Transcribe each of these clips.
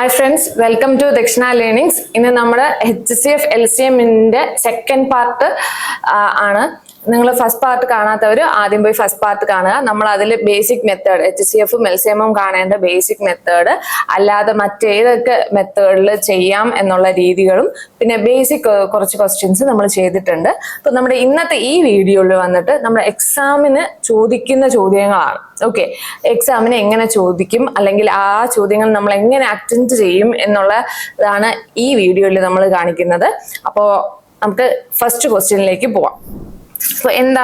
Hi friends, welcome to Dakshina Learnings. ഇന്ന് നമ്മുടെ HCF LCM ന്റെ സെക്കൻഡ് പാർട്ട് ആണ്. നിങ്ങൾ ഫസ്റ്റ് പാർട്ട് കാണാത്തവർ ആദ്യം പോയി ഫസ്റ്റ് പാർട്ട് കാണുക. നമ്മൾ അതിൽ ബേസിക് മെത്തേഡ് HCFും LCMും കാണേണ്ട ബേസിക് മെത്തേഡ് അല്ലാതെ മറ്റേതൊക്കെ മെത്തേഡിൽ ചെയ്യാം എന്നുള്ള രീതികളും പിന്നെ ബേസിക് കുറച്ച് ക്വസ്റ്റ്യൻസ് നമ്മൾ ചെയ്തിട്ടുണ്ട്. അപ്പോൾ നമ്മുടെ ഇന്നത്തെ ഈ വീഡിയോയിൽ വന്നിട്ട് നമ്മുടെ എക്സാമിന് ചോദിക്കുന്ന ചോദ്യങ്ങളാണ്. ഓക്കെ, എക്സാമിന് എങ്ങനെ ചോദിക്കും അല്ലെങ്കിൽ ആ ചോദ്യങ്ങൾ നമ്മൾ എങ്ങനെ അറ്റൻഡ് ചെയ്യും എന്നുള്ളതാണ് ഈ വീഡിയോയിൽ നമ്മൾ കാണിക്കുന്നത്. അപ്പോൾ നമുക്ക് ഫസ്റ്റ് ക്വസ്റ്റ്യനിലേക്ക് പോവാം. അപ്പൊ എന്താ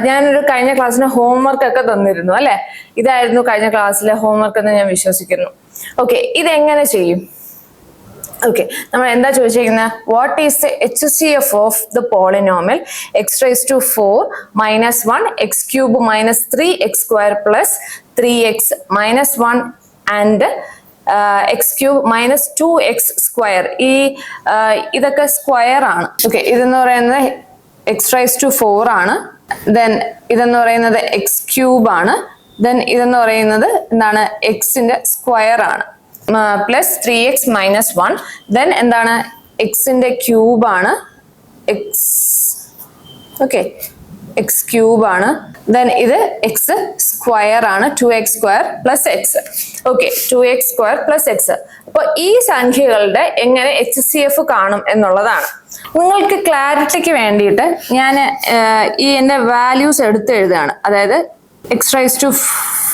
ഞാനൊരു കഴിഞ്ഞ ക്ലാസ്സിന് ഹോംവർക്ക് ഒക്കെ തന്നിരുന്നു അല്ലെ, ഇതായിരുന്നു കഴിഞ്ഞ ക്ലാസ്സിലെ ഹോംവർക്ക് എന്ന് ഞാൻ വിശ്വസിക്കുന്നു. ഓക്കെ, ഇതെങ്ങനെ ചെയ്യും? ഓക്കെ, നമ്മൾ എന്താ ചോദിച്ചിരിക്കുന്നത്? What is the HCF of the polynomial x raised to 4 minus 1 x cube minus 3x square plus 3x minus 1 and x cube minus 2x square. ഇതൊക്കെ സ്ക്വയർ ആണ്. ഓക്കെ, ഇതെന്ന് പറയുന്നത് x raised to 4 ആണ്. Then ഇതെന്ന് പറയുന്നത് x cube ആണ്. Then ഇതെന്ന് പറയുന്നത് എന്താണ്? എക്സിന്റെ സ്ക്വയർ ആണ്. Plus 3x minus 1. ദെൻ എന്താണ്? എക്സിന്റെ ക്യൂബ് ആണ്. ഓക്കെ, എക്സ് ക്യൂബ് ആണ്. ദെൻ ഇത് എക്സ് സ്ക്വയർ ആണ്. 2x square plus X. Okay, 2x square plus X. അപ്പൊ ഈ സംഖ്യകളുടെ എങ്ങനെ HCF കാണും എന്നുള്ളതാണ്. നിങ്ങൾക്ക് ക്ലാരിറ്റിക്ക് വേണ്ടിയിട്ട് ഞാൻ എന്റെ വാല്യൂസ് എടുത്ത് എഴുതുകയാണ്. അതായത് x raised to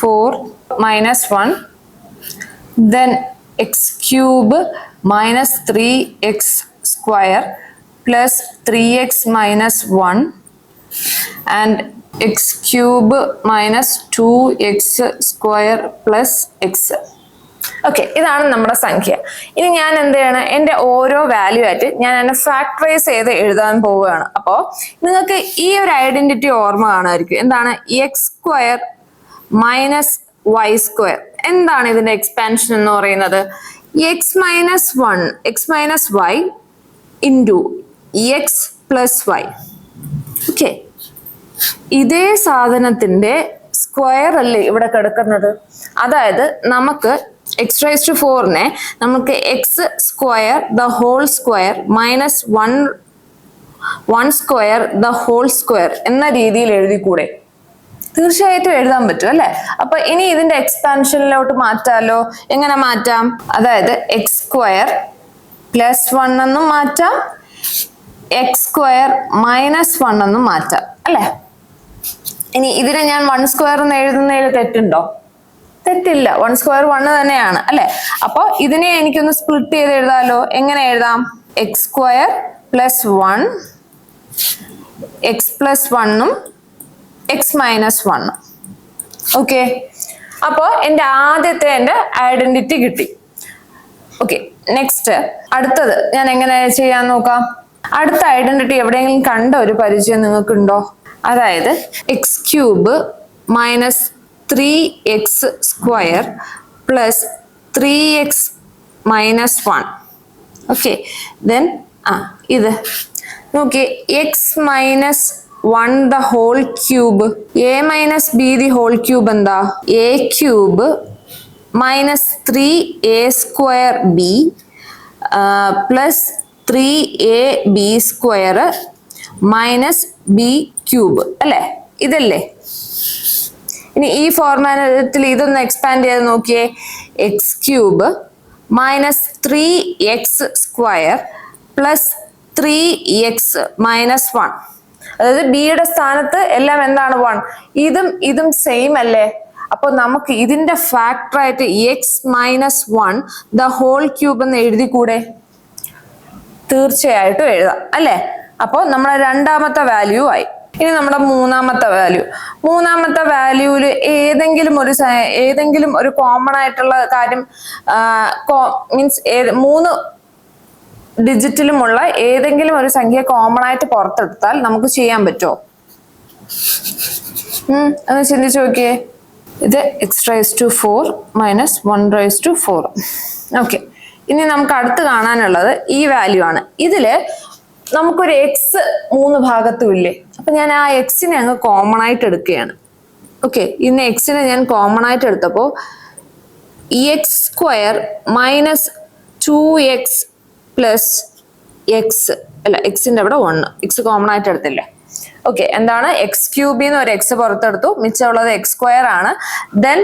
4 minus 1, then x cube minus 3x square plus 3x minus 1 and x cube minus 2x square plus x. Okay, ഇതാണ് നമ്മുടെ സംഖ്യ. ഇനി ഞാൻ എന്ത് ചെയ്യണം? എൻ്റെ ഓരോ വാല്യൂ ആയിട്ട് ഞാൻ എന്നെ ഫാക്ടറൈസ് ചെയ്ത് എഴുതാൻ പോവുകയാണ്. അപ്പോൾ നിങ്ങൾക്ക് ഈ ഒരു ഐഡന്റിറ്റി ഓർമ്മ കാണുമായിരിക്കും. എന്താണ്? X square minus y square. എന്താണ് ഇതിന്റെ എക്സ്പാൻഷൻ എന്ന് പറയുന്നത്? X minus 1 x minus y into x plus y. Okay, ഇതേ സാധനത്തിന്റെ സ്ക്വയർ അല്ലേ ഇവിടെ കിടക്കുന്നത്? അതായത് നമുക്ക് x raised to 4നെ നമുക്ക് x square the whole square minus 1 square the whole square എന്ന രീതിയിൽ എഴുതിക്കൂടെ? തീർച്ചയായിട്ടും എഴുതാൻ പറ്റും അല്ലെ? അപ്പൊ ഇനി ഇതിന്റെ എക്സ്പാൻഷനിലോട്ട് മാറ്റാലോ. എങ്ങനെ മാറ്റാം? അതായത് എക്സ് സ്ക്വയർ പ്ലസ് 1 എന്നും മാറ്റാം, എക്സ് സ്ക്വയർ മൈനസ് 1 എന്നും മാറ്റാം അല്ലെ? ഇനി ഇതിനെ ഞാൻ 1 സ്ക്വയർ എന്ന് എഴുതുന്നതിൽ തെറ്റുണ്ടോ? തെറ്റില്ല. 1 സ്ക്വയർ 1 തന്നെയാണ് അല്ലെ? അപ്പൊ ഇതിനെ എനിക്കൊന്ന് സ്പ്ലിറ്റ് ചെയ്ത് എഴുതാലോ. എങ്ങനെ എഴുതാം? X square plus 1 x plus 1ഉം എക്സ് മൈനസ് 1. ഓക്കെ, അപ്പോ എൻ്റെ ഐഡന്റിറ്റി കിട്ടി. ഓക്കെ, നെക്സ്റ്റ് അടുത്തത് ഞാൻ എങ്ങനെ ചെയ്യാൻ നോക്കാം. അടുത്ത ഐഡന്റിറ്റി എവിടെയെങ്കിലും കണ്ട ഒരു പരിചയം നിങ്ങൾക്കുണ്ടോ? അതായത് x cube minus 3x square plus 3x minus 1. Okay, then ഇത് നോക്കി, x minus 1 the whole cube, a minus b the whole cube എന്താ? A cube minus 3a square b plus 3ab square minus b cube അല്ലേ? ഇതല്ലേ? ഇനി ഈ ഫോർമാറ്റിൽ ഇതൊന്ന് expand ചെയ്ത് നോക്കിയേ. X cube minus 3x square plus 3x minus 1. അതായത് ബിയുടെ സ്ഥാനത്ത് എല്ലാം എന്താണ്? 1. ഇതും സെയിം അല്ലേ? അപ്പൊ നമുക്ക് ഇതിന്റെ ഫാക്ടറായിട്ട് x minus 1 the whole cube എന്ന് എഴുതിക്കൂടെ? തീർച്ചയായിട്ടും എഴുതാം അല്ലെ? അപ്പൊ നമ്മുടെ രണ്ടാമത്തെ വാല്യൂ ആയി. ഇനി നമ്മുടെ മൂന്നാമത്തെ വാല്യൂല് ഏതെങ്കിലും ഒരു കോമൺ ആയിട്ടുള്ള കാര്യം മീൻസ് 3 ഡിജിറ്റിലുമുള്ള ഏതെങ്കിലും ഒരു സംഖ്യ കോമൺ ആയിട്ട് പുറത്തെടുത്താൽ നമുക്ക് ചെയ്യാൻ പറ്റുമോ? ഒന്ന് ചിന്തിച്ചു നോക്കിയേ. ഇത് x raised to 4 minus 1 raised to 4. Okay, ഇനി നമുക്ക് അടുത്ത് കാണാനുള്ളത് ഈ വാല്യൂ ആണ്. ഇതില് നമുക്കൊരു എക്സ് 3 ഭാഗത്തും ഇല്ലേ? അപ്പൊ ഞാൻ ആ എക്സിനെ അങ്ങ് കോമൺ ആയിട്ട് എടുക്കുകയാണ്. ഓക്കെ, ഇന്ന് എക്സിനെ ഞാൻ കോമൺ ആയിട്ട് എടുത്തപ്പോ X square minus 2x plus X, അല്ല എക്സിന്റെ അവിടെ 1, എക്സ് കോമൺ ആയിട്ട് എടുത്തില്ലേ. ഓക്കെ, എന്താണ് എക്സ് ക്യൂബിന്ന് ഒരു എക്സ് പുറത്തെടുത്തു, മിച്ചമുള്ളത് എക്സ് സ്ക്വയർ ആണ്. ദെൻ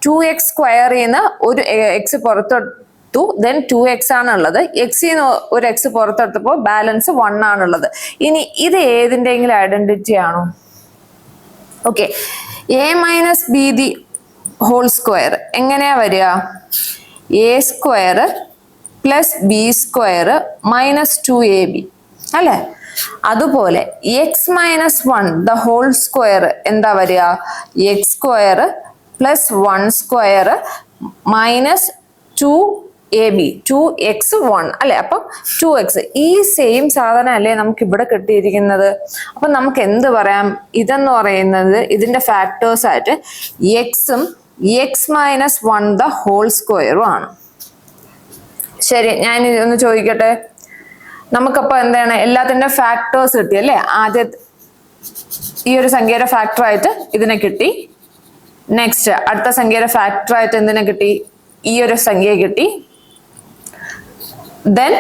2x സ്ക്വയറിന്ന് ഒരു എക്സ് പുറത്തെടുത്തു, ദെൻ 2x ആണുള്ളത്. എക്സിന്ന് ഒരു എക്സ് പുറത്തെടുത്തപ്പോൾ ബാലൻസ് 1 ആണുള്ളത്. ഇനി ഇത് ഏതിൻ്റെങ്കിലും ഐഡന്റിറ്റി ആണോ? Okay, a minus b the whole square എങ്ങനെയാ വരിക? A square plus b square minus 2ab അല്ലേ? അതുപോലെ x minus 1 the whole square എന്താ വരിക? X square plus 1 square minus 2ab, 2x1 അല്ലെ? അപ്പം 2x ഈ സെയിം സാധനം അല്ലേ നമുക്ക് ഇവിടെ കിട്ടിയിരിക്കുന്നത്. അപ്പൊ നമുക്ക് എന്ത് പറയാം? ഇതെന്ന് പറയുന്നത് ഇതിന്റെ ഫാക്ടേഴ്സ് ആയിട്ട് എക്സും എക്സ് മൈനസ് 1 ദ ഹോൾ സ്ക്വയറും ആണ്. ശരി, ഞാൻ ഒന്ന് ചോദിക്കട്ടെ, നമുക്കപ്പോ എന്താണ് എല്ലാത്തിന്റെ ഫാക്ടേഴ്സ് കിട്ടി അല്ലേ? ആദ്യ ഈ ഒരു സംഖ്യയുടെ ഫാക്ടർ ആയിട്ട് ഇതിനെ കിട്ടി. നെക്സ്റ്റ് അടുത്ത സംഖ്യയുടെ ഫാക്ടർ ആയിട്ട് എന്തിനെ കിട്ടി? ഈ ഒരു സംഖ്യ കിട്ടി. ദെൻ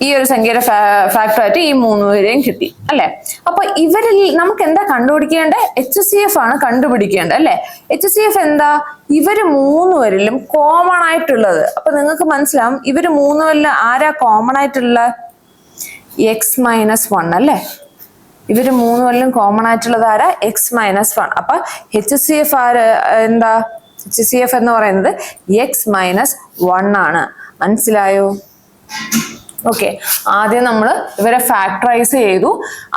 ഈ ഒരു സംഖ്യയുടെ ഫാക്ടർ ആയിട്ട് ഈ 3 പേരെയും കിട്ടി അല്ലെ? അപ്പൊ ഇവരിൽ നമുക്ക് എന്താ കണ്ടുപിടിക്കേണ്ടത്? HCF ആണ് കണ്ടുപിടിക്കേണ്ടത് അല്ലെ? HCF എന്താ? ഇവര് 3 പേരിലും കോമൺ ആയിട്ടുള്ളത്. അപ്പൊ നിങ്ങൾക്ക് മനസ്സിലാവും ഇവര് 3 പേരിലും ആരാ കോമൺ ആയിട്ടുള്ള? എക്സ് മൈനസ് 1 അല്ലെ? ഇവര് 3 പേരിലും കോമൺ ആയിട്ടുള്ളത് ആരാ? X minus 1. അപ്പൊ HCF ആര് എന്താ? HCF എന്ന് പറയുന്നത് എക്സ് മൈനസ് 1 ആണ്. മനസ്സിലായോ? ഓക്കെ, ആദ്യം നമ്മൾ ഇവരെ ഫാക്ടറൈസ് ചെയ്തു,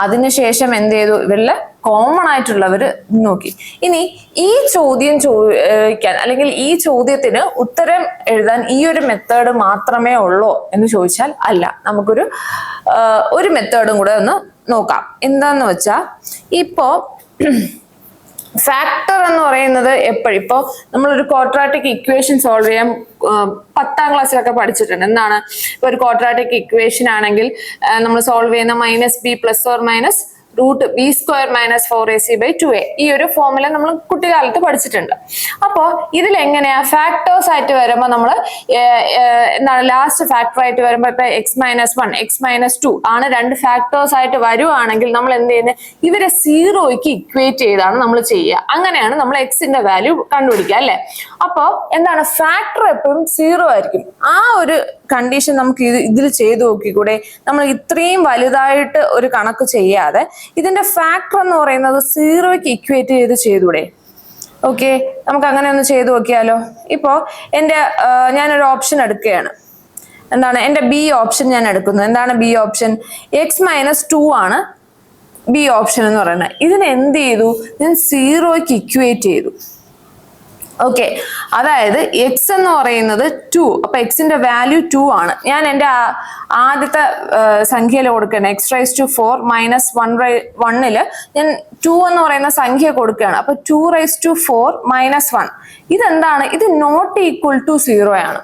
അതിനുശേഷം എന്ത് ചെയ്തു? ഇവരിലെ കോമൺ ആയിട്ടുള്ളവർ നോക്കി. ഇനി ഈ ചോദ്യം ചോദിക്കാൻ അല്ലെങ്കിൽ ഈ ചോദ്യത്തിന് ഉത്തരം എഴുതാൻ ഈ ഒരു മെത്തേഡ് മാത്രമേ ഉള്ളൂ എന്ന് ചോദിച്ചാൽ അല്ല, നമുക്കൊരു ഒരു മെത്തേഡും കൂടെ ഒന്ന് നോക്കാം. എന്താന്ന് വെച്ചാൽ ഇപ്പോ ഫാക്ടർ എന്ന് പറയുന്നത് എപ്പോഴും ഇപ്പോ നമ്മളൊരു ക്വാഡ്രാറ്റിക് ഇക്വേഷൻ സോൾവ് ചെയ്യാൻ 10ാം ക്ലാസ്സിലൊക്കെ പഠിച്ചിട്ടുണ്ട്. എന്താണ്? ഇപ്പൊ ഒരു ക്വാഡ്രാറ്റിക് ഇക്വേഷൻ ആണെങ്കിൽ നമ്മൾ സോൾവ് ചെയ്യുന്ന minus b plus or minus root b square minus 4ac/2a ഈ ഒരു ഫോർമുല നമ്മൾ കുട്ടിക്കാലത്ത് പഠിച്ചിട്ടുണ്ട്. അപ്പോ ഇതിൽ എങ്ങനെയാ ഫാക്ടേഴ്സ് ആയിട്ട് വരുമ്പോ നമ്മൾ എന്താണ് ലാസ്റ്റ് ഫാക്ടർ ആയിട്ട് വരുമ്പോ ഇപ്പൊ എക്സ് മൈനസ് 1 എക്സ് മൈനസ് 2 ആണ് രണ്ട് ഫാക്ടേഴ്സ് ആയിട്ട് വരുവാണെങ്കിൽ നമ്മൾ എന്ത് ചെയ്യുന്നത്? ഇവരെ 0ക്ക് ഇക്വേറ്റ് ചെയ്താണ് നമ്മൾ ചെയ്യുക. അങ്ങനെയാണ് നമ്മൾ എക്സിന്റെ വാല്യൂ കണ്ടുപിടിക്കുക അല്ലെ? അപ്പോ എന്താണ്? ഫാക്ടർ എപ്പോഴും 0 ആയിരിക്കും. ആ ഒരു കണ്ടീഷൻ നമുക്ക് ഇതിൽ ചെയ്തു നോക്കിക്കൂടെ? നമ്മൾ ഇത്രയും വലുതായിട്ട് ഒരു കണക്ക് ചെയ്യാതെ ഇതിന്റെ ഫാക്ടർ എന്ന് പറയുന്നത് 0ക്ക് ഇക്വേറ്റ് ചെയ്തൂടെ? ഓക്കെ, നമുക്ക് അങ്ങനെ ഒന്ന് ചെയ്തു നോക്കിയാലോ. ഇപ്പോ ഞാനൊരു ഓപ്ഷൻ എടുക്കുകയാണ്. എന്താണ്? എന്റെ ബി ഓപ്ഷൻ ഞാൻ എടുക്കുന്നത്. എന്താണ് ബി ഓപ്ഷൻ? എക്സ് മൈനസ് 2 ആണ് ബി ഓപ്ഷൻ എന്ന് പറയുന്നത്. ഇതിന് എന്ത് ചെയ്തു? ഞാൻ 0ക്ക് ഇക്വേറ്റ് ചെയ്തു. ഓക്കെ, അതായത് എക്സ് എന്ന് പറയുന്നത് 2, അപ്പൊ എക്സിന്റെ വാല്യൂ 2 ആണ്. ഞാൻ എന്റെ ആദ്യത്തെ സംഖ്യയിൽ കൊടുക്കുകയാണ്. x⁴ മൈനസ് 1 ഞാൻ 2 എന്ന് പറയുന്ന സംഖ്യ കൊടുക്കുകയാണ്. അപ്പൊ 2⁴ മൈനസ് 1 ഇതെന്താണ്? ഇത് നോട്ട് ഈക്വൽ ടു 0 ആണ്.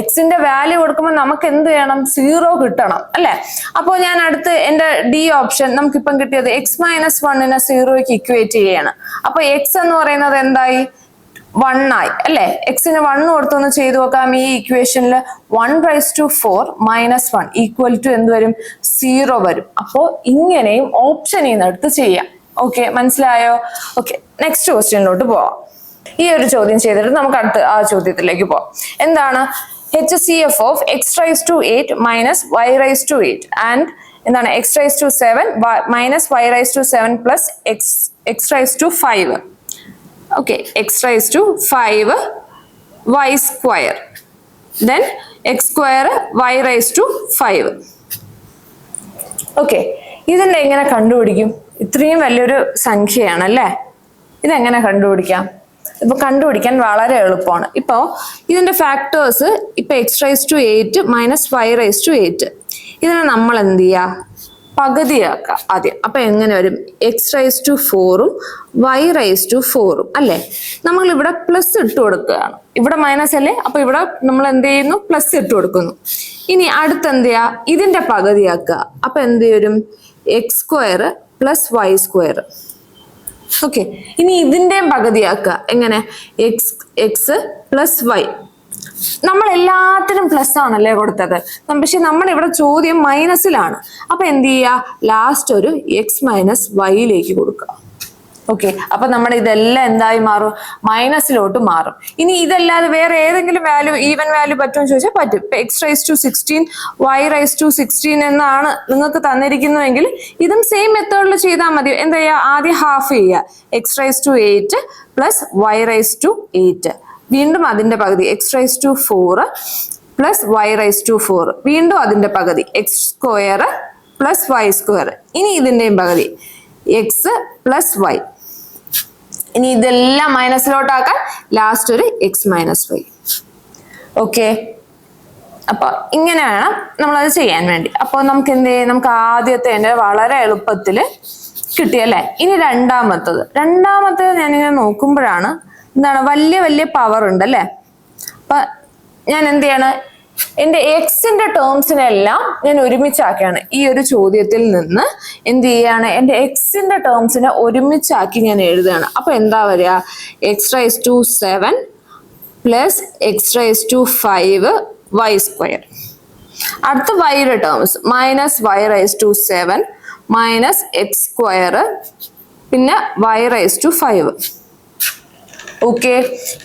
എക്സിന്റെ വാല്യൂ കൊടുക്കുമ്പോൾ നമുക്ക് എന്ത് ചെയ്യണം? 0 കിട്ടണം അല്ലെ? അപ്പോൾ ഞാൻ അടുത്ത് എന്റെ ഡി ഓപ്ഷൻ നമുക്കിപ്പം കിട്ടിയത് എക്സ് മൈനസ് 1നെ 0ക്ക് ഇക്വേറ്റ് ചെയ്യാണ്. അപ്പൊ എക്സ് എന്ന് പറയുന്നത് എന്തായി? 1 ആയി അല്ലെ? എക്സിന് 1 കൊടുത്തൊന്ന് ചെയ്തു നോക്കാം. ഈ ഇക്വേഷനിൽ 1⁴ മൈനസ് 1 ഈക്വൽ ടു എന്ത് വരും? 0 വരും. അപ്പോ ഇങ്ങനെയും ഓപ്ഷനിൽ നിന്ന് എടുത്ത് ചെയ്യാം. ഓക്കെ, മനസ്സിലായോ? ഓക്കെ, നെക്സ്റ്റ് ക്വസ്റ്റ്യനിലോട്ട് പോവാം. ഈ ഒരു ചോദ്യം ചെയ്തിട്ട് നമുക്ക് അടുത്ത ആ ചോദ്യത്തിലേക്ക് പോവാം. എന്താണ്? HCF of x⁻8 minus y⁻8 and എന്താണ്? x⁻7 minus y⁻7 plus x⁻5. Okay, x⁻5 y square, then x square y⁻5. Okay, ഇതിന്റെ എങ്ങനെ കണ്ടുപിടിക്കും? ഇത്രയും വലിയൊരു സംഖ്യയാണ് അല്ലേ? ഇതെങ്ങനെ കണ്ടുപിടിക്കാം? ഇപ്പൊ കണ്ടുപിടിക്കാൻ വളരെ എളുപ്പമാണ്. ഇപ്പോ ഇതിന്റെ ഫാക്ടേഴ്സ് ഇപ്പൊ x⁻8 മൈനസ് y⁻8 ഇതിനെ നമ്മൾ എന്ത് ചെയ്യാ? പകുതിയാക്കാം ആദ്യം. അപ്പൊ എങ്ങനെ വരും? x⁻4ഉം y⁻4ഉം അല്ലെ? നമ്മൾ ഇവിടെ പ്ലസ് ഇട്ട് കൊടുക്കുകയാണ്. ഇവിടെ മൈനസ് അല്ലേ? അപ്പൊ ഇവിടെ നമ്മൾ എന്ത് ചെയ്യുന്നു? പ്ലസ് ഇട്ട് കൊടുക്കുന്നു. ഇനി അടുത്ത് എന്ത് ചെയ്യാ? ഇതിന്റെ പകുതിയാക്കുക. അപ്പൊ എന്ത് വരും? x² plus y². ഓക്കെ, ഇനി ഇതിന്റെയും പകുതിയാക്കുക. എങ്ങനെ? X plus y. നമ്മൾ എല്ലാത്തിനും പ്ലസ് ആണല്ലേ കൊടുത്തത്, പക്ഷെ നമ്മുടെ ഇവിടെ ചോദ്യം മൈനസിലാണ്. അപ്പൊ എന്ത് ചെയ്യുക? ലാസ്റ്റ് ഒരു എക്സ് മൈനസ് വൈയിലേക്ക് കൊടുക്കുക. ഓക്കെ, അപ്പൊ നമ്മുടെ ഇതെല്ലാം എന്തായി മാറും? മൈനസിലോട്ട് മാറും. ഇനി ഇതല്ലാതെ വേറെ ഏതെങ്കിലും വാല്യൂ, ഈവൻ വാല്യൂ പറ്റുമെന്ന് ചോദിച്ചാൽ പറ്റും. ഇപ്പൊ x⁻16 y⁻16 എന്നാണ് നിങ്ങൾക്ക് തന്നിരിക്കുന്നുവെങ്കിൽ ഇതും സെയിം മെത്തേഡിൽ ചെയ്താൽ മതി. എന്താ ചെയ്യുക? ആദ്യം ഹാഫ് ചെയ്യുക, x⁻8 പ്ലസ് y⁻8. വീണ്ടും അതിന്റെ പകുതി x⁻4 പ്ലസ് y⁻4. വീണ്ടും അതിന്റെ പകുതി x² പ്ലസ് y². ഇനി ഇതിന്റെയും പകുതി എക്സ് പ്ലസ് വൈ. ഇനി ഇതെല്ലാം മൈനസിലോട്ടാക്കാൻ ലാസ്റ്റ് ഒരു എക്സ് മൈനസ് വൈ. ഓക്കെ, അപ്പൊ ഇങ്ങനെ വേണം നമ്മളത് ചെയ്യാൻ വേണ്ടി. അപ്പൊ നമുക്ക് എന്ത് ചെയ്യും? നമുക്ക് ആദ്യത്തെ വളരെ എളുപ്പത്തില് കിട്ടിയല്ലേ. ഇനി രണ്ടാമത്തത് ഞാനിങ്ങനെ നോക്കുമ്പോഴാണ് എന്താണ് വലിയ വലിയ പവർ ഉണ്ട് അല്ലേ. അപ്പൊ ഞാൻ എന്ത് ചെയ്യാണ്? എന്റെ എക്സിന്റെ ടേംസിനെല്ലാം ഞാൻ ഒരുമിച്ചാക്കിയാണ് ഈ ഒരു ചോദ്യത്തിൽ നിന്ന് എന്ത് ചെയ്യാണ്? എന്റെ എക്സിന്റെ ടേംസിനെ ഒരുമിച്ചാക്കി ഞാൻ എഴുതുകയാണ്. അപ്പൊ എന്താ വരിക? x⁻7 plus x⁻5 y². അടുത്ത വൈയുടെ terms minus y⁻7 minus x² പിന്നെ y⁻5. ഓക്കെ,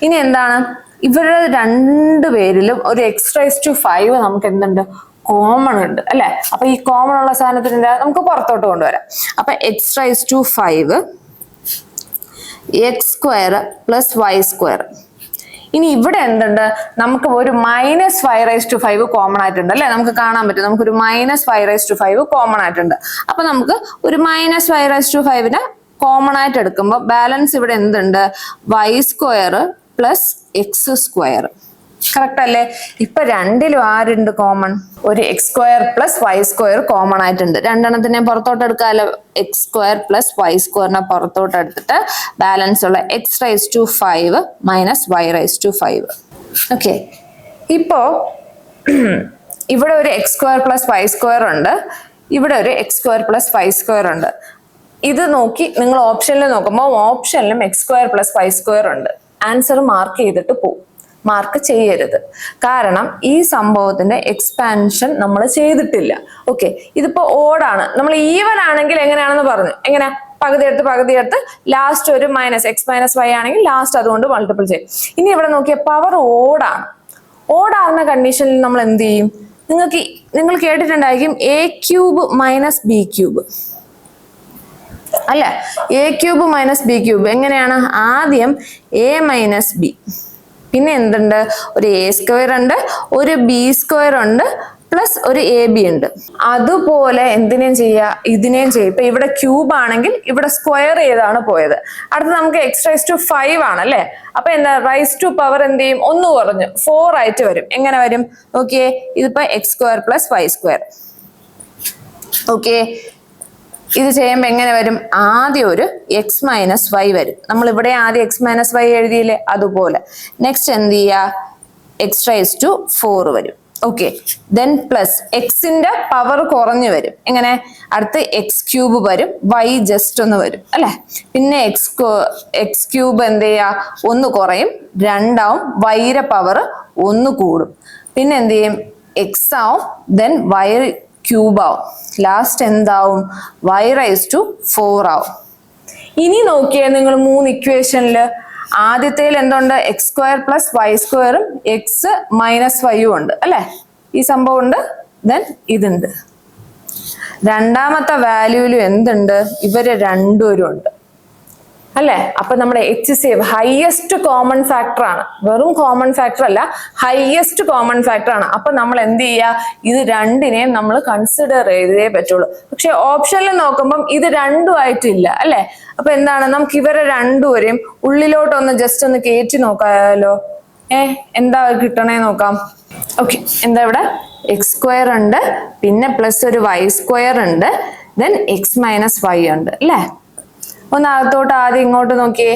ഇനി എന്താണ്? ഇവരുടെ രണ്ടുപേരിലും ഒരു x⁻5 നമുക്ക് എന്തുണ്ട്? കോമൺ ഉണ്ട് അല്ലെ. അപ്പൊ ഈ കോമൺ ഉള്ള സാധനത്തിന് നമുക്ക് പുറത്തോട്ട് കൊണ്ടുവരാം. അപ്പൊ x⁻5 x² പ്ലസ് y². ഇനി ഇവിടെ എന്തുണ്ട്? നമുക്ക് ഒരു മൈനസ് y⁻5 കോമൺ ആയിട്ടുണ്ട് അല്ലെ. നമുക്ക് കാണാൻ പറ്റും, നമുക്കൊരു മൈനസ് y⁻5 കോമൺ ആയിട്ടുണ്ട്. അപ്പൊ നമുക്ക് ഒരു മൈനസ് y⁻5നെ കോമൺ ആയിട്ട് എടുക്കുമ്പോൾ ബാലൻസ് ഇവിടെ എന്തുണ്ട്? y² plus x². കറക്റ്റ് അല്ലേ? ഇപ്പൊ രണ്ടിലും ആരുണ്ട് കോമൺ? ഒരു x² പ്ലസ് y² കോമൺ ആയിട്ടുണ്ട്. രണ്ടെണ്ണത്തിനെ പുറത്തോട്ട് എടുക്കാമല്ലോ. x² പ്ലസ് y² പുറത്തോട്ട് എടുത്തിട്ട് ബാലൻസ് ഉള്ള x⁻5 മൈനസ് y⁻5. ഓക്കെ, ഇപ്പോ ഇവിടെ ഒരു x² പ്ലസ് y² ഉണ്ട്, ഇവിടെ ഒരു x² പ്ലസ് y² ഉണ്ട്. ഇത് നോക്കി നിങ്ങൾ ഓപ്ഷനിൽ നോക്കുമ്പോൾ ഓപ്ഷനിലും x² പ്ലസ് y² ഉണ്ട്. ആൻസർ മാർക്ക് ചെയ്തിട്ട് പോകും. മാർക്ക് ചെയ്യരുത്, കാരണം ഈ സംഭവത്തിന്റെ എക്സ്പാൻഷൻ നമ്മൾ ചെയ്തിട്ടില്ല. ഓക്കെ, ഇതിപ്പോ ഓടാണ്. നമ്മൾ ഈവൻ ആണെങ്കിൽ എങ്ങനെയാണെന്ന് പറഞ്ഞു. എങ്ങനെ? പകുതി എടുത്ത് ലാസ്റ്റ് ഒരു x⁻y ആണെങ്കിൽ ലാസ്റ്റ് അതുകൊണ്ട് മൾട്ടിപ്പിൾ ചെയ്യും. ഇനി ഇവിടെ നോക്കിയ പവർ ഓടാണ്. ഓടാവുന്ന കണ്ടീഷനിൽ നമ്മൾ എന്ത് ചെയ്യും? നിങ്ങൾ കേട്ടിട്ടുണ്ടായിരിക്കും a³ മൈനസ് b³ അല്ല. a³ minus b³. എങ്ങനെയാണ്? ആദ്യം a മൈനസ് ബി, പിന്നെ എന്തുണ്ട്? ഒരു a² ഉണ്ട്, ഒരു b² ഉണ്ട്, പ്ലസ് ഒരു ab ഉണ്ട്. അതുപോലെ എന്തിനേം ചെയ്യുക? ഇതിനേം ചെയ്യും. ഇപ്പൊ ഇവിടെ ക്യൂബ് ആണെങ്കിൽ ഇവിടെ സ്ക്വയർ ചെയ്താണ് പോയത്. അടുത്ത് നമുക്ക് x⁻5 ആണ് അല്ലെ. അപ്പൊ എന്താ? റൈസ് ടു പവർ എന്ത് ചെയ്യും? ഒന്ന് കുറഞ്ഞു 4 ആയിട്ട് വരും. എങ്ങനെ വരും? നോക്കിയേ, ഇതിപ്പോ x² പ്ലസ് y². ഓക്കെ, ഇത് ചെയ്യുമ്പോൾ എങ്ങനെ വരും? ആദ്യം ഒരു x⁻y വരും. നമ്മൾ ഇവിടെ ആദ്യം x⁻y എഴുതിയില്ലേ, അതുപോലെ. നെക്സ്റ്റ് എന്ത് ചെയ്യുക? x⁻4 വരും. ഓക്കെ, ദെൻ പ്ലസ് എക്സിന്റെ പവർ കുറഞ്ഞു വരും. എങ്ങനെ? അടുത്ത് x³ വരും, y ജസ്റ്റ് ഒന്ന് വരും അല്ലെ. പിന്നെ x³ എന്ത് ചെയ്യുക? ഒന്ന് കുറയും, 2 ആവും, y-യുടെ പവർ 1 കൂടും. പിന്നെ എന്ത് ചെയ്യും? x ആവും, ദെൻ y³ ആവും, ലാസ്റ്റ് എന്താവും? y⁻4 ആവും. ഇനി നോക്കിയേ നിങ്ങൾ 3 ഇക്വേഷനില് ആദ്യത്തേൽ എന്തുണ്ട്? x² പ്ലസ് y² x⁻y ഉണ്ട് അല്ലെ. ഈ സംഭവം ഉണ്ട്, ദെൻ ഇതുണ്ട്. രണ്ടാമത്തെ വാല്യൂവിലും എന്തുണ്ട്? ഇവര് രണ്ടുപേരും ഉണ്ട് അല്ലെ. അപ്പൊ നമ്മുടെ HCF ഹയസ്റ്റ് കോമൺ ഫാക്ടർ ആണ്. വെറും കോമൺ ഫാക്ടർ അല്ല, ഹയസ്റ്റ് കോമൺ ഫാക്ടർ ആണ്. അപ്പൊ നമ്മൾ എന്ത് ചെയ്യുക? ഇത് രണ്ടിനെയും നമ്മൾ കൺസിഡർ ചെയ്തേ പറ്റുള്ളൂ. പക്ഷെ ഓപ്ഷനിൽ നോക്കുമ്പോൾ ഇത് രണ്ടും ആയിട്ടില്ല അല്ലെ. അപ്പൊ എന്താണ്? നമുക്ക് ഇവരെ രണ്ടുപേരെയും ഉള്ളിലോട്ടൊന്ന് ജസ്റ്റ് ഒന്ന് കയറ്റി നോക്കാമല്ലോ. എന്താ കിട്ടണേ നോക്കാം. ഓക്കെ, എന്താ ഇവിടെ? x² ഉണ്ട്, പിന്നെ പ്ലസ് ഒരു y² ഉണ്ട്, ദെൻ x⁻y ഉണ്ട് അല്ലേ. ഒന്ന് അകത്തോട്ട് ആദ്യം ഇങ്ങോട്ട് നോക്കിയേ.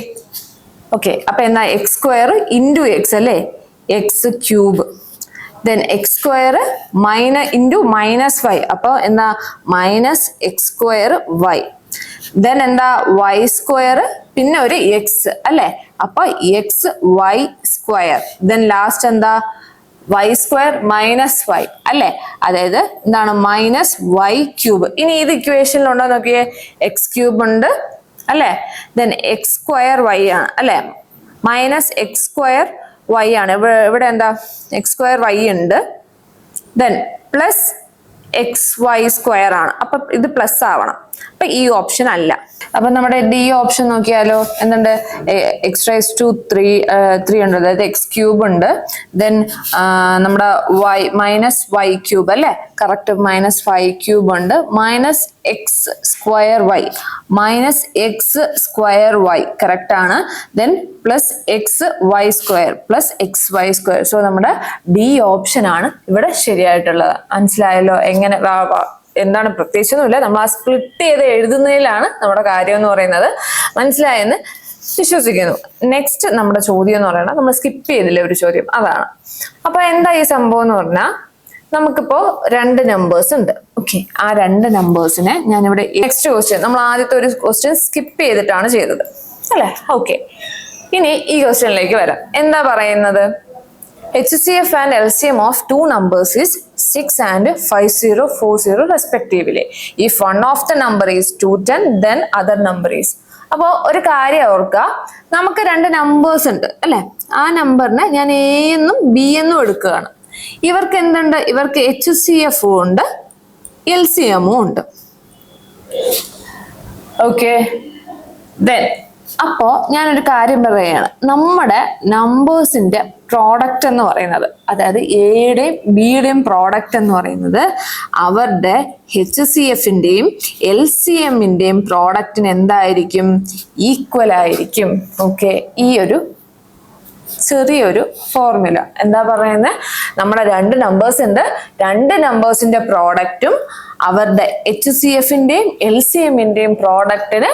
ഓക്കെ, അപ്പൊ എന്താ? x² ഇൻറ്റു എക്സ് അല്ലേ, x³ then x² into -y. അപ്പൊ എന്താ? -x² y. ദെൻ എന്താ y സ്ക്വയർ, പിന്നെ ഒരു എക്സ് അല്ലെ, അപ്പൊ x y square. Then last എന്താ y സ്ക്വയർ മൈനസ് y അല്ലെ, അതായത് എന്താണ് മൈനസ് y ക്യൂബ്. ഇനി ഇത് ഇക്വേഷനിലുണ്ടോ നോക്കിയേ, എക്സ് ക്യൂബ് ഉണ്ട് അല്ലെ, ദെൻ എക്സ് സ്ക്വയർ y ആണ് അല്ലെ, മൈനസ് എക്സ് സ്ക്വയർ y ആണ്. ഇവിടെ എന്താ എക്സ് സ്ക്വയർ y ഉണ്ട്, then plus x y square ആണ്. അപ്പൊ ഇത് പ്ലസ് ആവണം, അപ്പൊ ഈ ഓപ്ഷൻ അല്ല. അപ്പൊ നമ്മുടെ ഡി ഓപ്ഷൻ നോക്കിയാലോ, എന്തുണ്ട്, എക്സ് റൈസ് ടു 3 ഉണ്ട്, അതായത് എക്സ് ക്യൂബ് ഉണ്ട്, ദെൻ നമ്മുടെ വൈ മൈനസ് വൈ ക്യൂബ് അല്ലെ, കറക്റ്റ് മൈനസ് വൈ ക്യൂബ് ഉണ്ട്, minus x square y, minus x square y correct ആണ്, then plus x y square plus x y square. So നമ്മുടെ D option ആണ് ഇവിടെ ശരിയായിട്ടുള്ളത്. മനസ്സിലായല്ലോ എങ്ങനെ, എന്താണ് പ്രത്യേകിച്ചൊന്നുമില്ല, നമ്മൾ ആ സ്പ്ലിറ്റ് ചെയ്ത് എഴുതുന്നതിലാണ് നമ്മുടെ കാര്യം എന്ന് പറയുന്നത്. മനസ്സിലായെന്ന് വിശ്വസിക്കുന്നു. നെക്സ്റ്റ് നമ്മുടെ ചോദ്യം എന്ന് പറയുന്നത്, നമ്മൾ സ്കിപ്പ് ചെയ്തില്ലേ ഒരു ചോദ്യം, അതാണ്. അപ്പൊ എന്താ ഈ സംഭവം എന്ന് പറഞ്ഞാൽ, നമുക്കിപ്പോ 2 നമ്പേഴ്സ് ഉണ്ട്. ഓക്കെ, ആ 2 നമ്പേഴ്സിനെ ഞാനിവിടെ നെക്സ്റ്റ് ക്വസ്റ്റ്യൻ, നമ്മൾ ആദ്യത്തെ ഒരു ക്വസ്റ്റ്യൻ സ്കിപ്പ് ചെയ്തിട്ടാണ് ചെയ്തത് അല്ലെ. ഓക്കെ, ഇനി ഈ ക്വസ്റ്റ്യനിലേക്ക് വരാം. എന്താ പറയുന്നത്, HCF and LCM of 2 numbers is 6 and 5040 respectively. If one of the number is 210, then other number is. അപ്പോൾ ഒരു കാര്യം ഓർക്കുക, നമുക്ക് 2 നമ്പേഴ്സ് ഉണ്ട് അല്ലെ, ആ നമ്പറിനെ ഞാൻ എ എന്നും ബി എന്നും എടുക്കുകയാണ്. ഇവർക്ക് എന്തുണ്ട്, ഇവർക്ക് HCF ഉണ്ട്, LCM ഉണ്ട്. ഓക്കെ, ദെൻ അപ്പോ ഞാനൊരു കാര്യം പറയുകയാണ്, നമ്മുടെ നമ്പേഴ്സിന്റെ പ്രോഡക്റ്റ് എന്ന് പറയുന്നത്, അതായത് എയുടെയും ബിയുടെയും പ്രോഡക്റ്റ് എന്ന് പറയുന്നത് അവരുടെ HCFന്റെയും LCMന്റെയും പ്രോഡക്റ്റിന് എന്തായിരിക്കും, ഈക്വൽ ആയിരിക്കും. ഓക്കെ, ഈ ഒരു ചെറിയൊരു ഫോർമുല എന്താ പറയുന്നത്, നമ്മുടെ 2 നമ്പേഴ്സ് ഉണ്ട്, 2 നമ്പേഴ്സിന്റെ പ്രോഡക്റ്റും അവരുടെ HCFന്റെയും LCMന്റെയും പ്രോഡക്റ്റിന്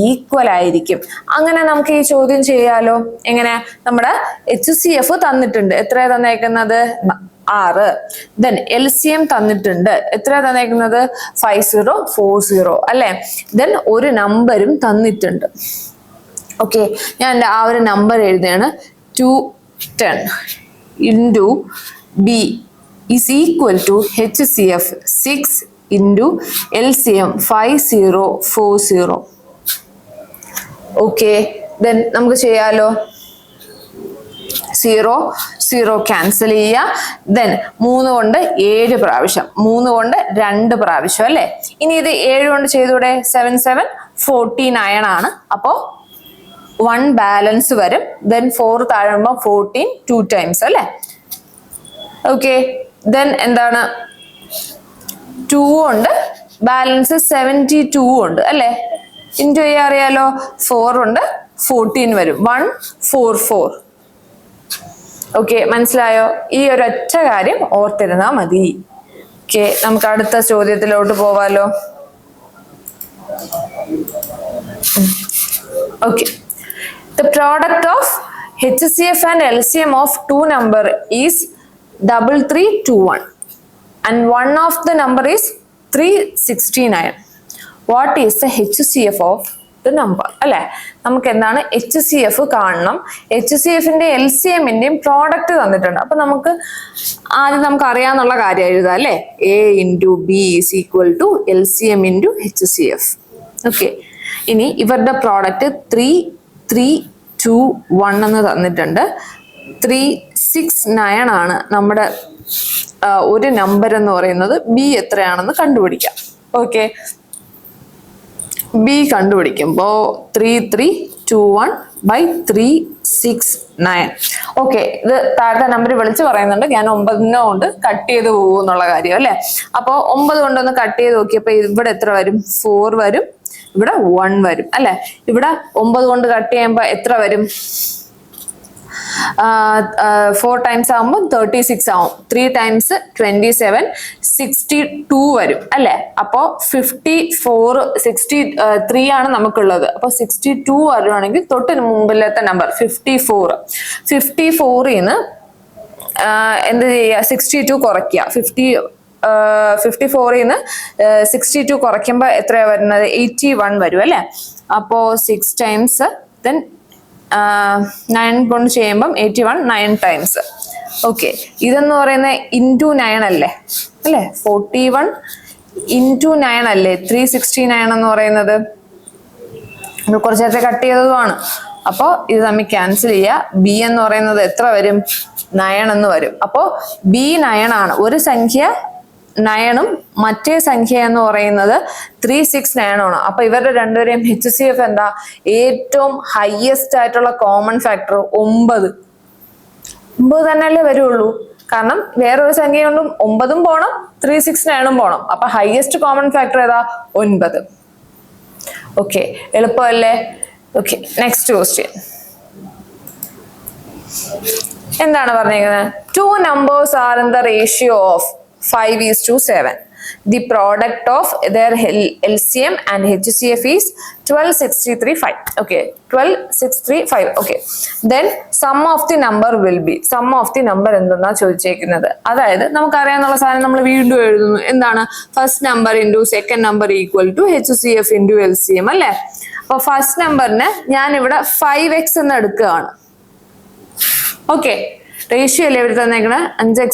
ഈക്വൽ ആയിരിക്കും. അങ്ങനെ നമുക്ക് ഈ ചോദ്യം ചെയ്യാലോ. എങ്ങനെ, നമ്മുടെ HCF തന്നിട്ടുണ്ട്, എത്രയാ തന്നേക്കുന്നത്, 6. ദെൻ LCM തന്നിട്ടുണ്ട്, എത്രയാ തന്നേക്കുന്നത്, 5040 അല്ലെ. ദെൻ ഒരു നമ്പരും തന്നിട്ടുണ്ട്. ഓക്കെ, ഞാൻ ആ ഒരു നമ്പർ എഴുതുകയാണ്, 210 into B is equal to HCF 6 into LCM 5040. Okay, then നമുക്ക് ചെയ്യാലോ, 0 0 ക്യാൻസൽ ചെയ്യുക. ദെൻ 3 കൊണ്ട് 7 പ്രാവശ്യം, 3 കൊണ്ട് 2 പ്രാവശ്യം അല്ലെ. ഇനി ഇത് 7 കൊണ്ട് ചെയ്തൂടെ, 7 7 49 ആണ്. അപ്പോ 1 ബാലൻസ് വരും. ദെൻ 4 താഴുമ്പോൾ 14 2 ടൈംസ് അല്ലെ. ഓക്കെ, ദെൻ എന്താണ്, 2 ഉണ്ട്, ബാലൻസ് 72 ഉണ്ട് അല്ലെ. ഇൻറ്റു ചെയ്യാൻ അറിയാലോ, 4 ഉണ്ട്, 14 വരും, 144. ഓക്കെ, മനസ്സിലായോ? ഈ ഒരൊറ്റ കാര്യം ഓർത്തിരുന്നാ മതി. ഓക്കെ, നമുക്ക് അടുത്ത ചോദ്യത്തിലോട്ട് പോവാലോ. Okay, the product of HCF and LCM of 2 number is 3321 and one of the number is 369. What is the HCF of the number? അല്ലെ, നമുക്ക് എന്താണ് HCF കാണണം. HCFന്റെ LCMന്റെയും പ്രോഡക്റ്റ് തന്നിട്ടുണ്ട്. അപ്പൊ നമുക്ക് ആദ്യം നമുക്ക് അറിയാന്നുള്ള കാര്യം എഴുതാം അല്ലെ, A into B is equal to LCM into HCF. Okay, ഇനി ഇവരുടെ പ്രോഡക്റ്റ് 3321 എന്ന് തന്നിട്ടുണ്ട്. 369 ആണ് നമ്മുടെ ഒരു നമ്പർ എന്ന് പറയുന്നത്. ബി എത്രയാണെന്ന് കണ്ടുപിടിക്കാം. ഓക്കെ, ബി കണ്ടുപിടിക്കുമ്പോ 3321 by 369. ഓക്കെ, ഇത് താഴത്തെ നമ്പർ വിളിച്ച് പറയുന്നുണ്ട്. ഞാൻ 9 കൊണ്ട് കട്ട് ചെയ്ത് പോകും എന്നുള്ള കാര്യം അല്ലെ. അപ്പൊ 9 കൊണ്ടൊന്ന് കട്ട് ചെയ്ത് നോക്കിയപ്പോ ഇവിടെ എത്ര വരും, 4 വരും, ഇവിടെ 1 വരും അല്ലെ. ഇവിടെ 9 കൊണ്ട് കട്ട് ചെയ്യുമ്പോ എത്ര വരും, 4 ടൈംസ് ആകുമ്പോൾ 36 ആവും. 3 ടൈംസ് 27 62 വരും അല്ലെ. അപ്പോ 63 ആണ് നമുക്കുള്ളത്. അപ്പൊ 62 വരുവാണെങ്കിൽ തൊട്ട് മുമ്പിലത്തെ നമ്പർ 54. 54ന്ന് എന്ത് ചെയ്യുക, 62 കുറയ്ക്കുക. 54 നിന്ന് 62 കുറയ്ക്കുമ്പോൾ എത്രയാ വരുന്നത്? 81 വരും അല്ലേ? അപ്പോ 6 ടൈംസ് ദെൻ 9 കൊണ്ട് ചെയ്യുമ്പം 81 9 ടൈംസ്. ഓക്കെ, ഇതെന്ന് പറയുന്നത് ഇൻറ്റു 9 അല്ലേ? 41 ഇൻറ്റു 9 അല്ലേ 369 എന്ന് പറയുന്നത്? നമ്മൾ കുറച്ച് നേരത്തെ കട്ട് ചെയ്തതുമാണ്. അപ്പോൾ ഇത് തമ്മിൽ ക്യാൻസൽ ചെയ്യുക. ബി എന്ന് പറയുന്നത് എത്ര വരും? 9 എന്ന് വരും. അപ്പോൾ ബി 9 ആണ്. ഒരു സംഖ്യ 9ഉം മറ്റേ സംഖ്യ എന്ന് പറയുന്നത് 369 ആണ്. അപ്പൊ ഇവരുടെ രണ്ടുപേരെയും HCF എന്താ? ഏറ്റവും ഹയസ്റ്റ് ആയിട്ടുള്ള കോമൺ ഫാക്ടർ 9 തന്നെയല്ലേ വരുള്ളൂ. കാരണം വേറൊരു സംഖ്യ കൊണ്ടും 9ഉം പോണം 369ഉം പോണം. അപ്പൊ ഹയസ്റ്റ് കോമൺ ഫാക്ടർ ഏതാ? 9. ഓക്കെ, എളുപ്പമല്ലേ? ഓക്കെ, നെക്സ്റ്റ് ക്വസ്റ്റ്യൻ എന്താണ് പറഞ്ഞേക്കുന്നത്? 2 numbers are in the ratio of 5:7. The product of their LCM and HCF is 12,635. Okay, 12,635. Okay, then sum of the number will be. Sum of the number എന്തെന്നാ ചോദിച്ചേക്കുന്നത്? അതായത് നമുക്കറിയാവുന്ന സാധനം നമ്മൾ വീണ്ടും എഴുതുന്നു. എന്താണ്? First number into second number equal to HCF into LCM അല്ലേ? അപ്പൊ ഫസ്റ്റ് നമ്പറിന് ഞാൻ ഇവിടെ 5x എന്ന് എടുക്കുകയാണ്. ഓക്കെ, റേഷ്യോ അല്ലേ ഇവിടെ തന്നേക്കണേ? 5x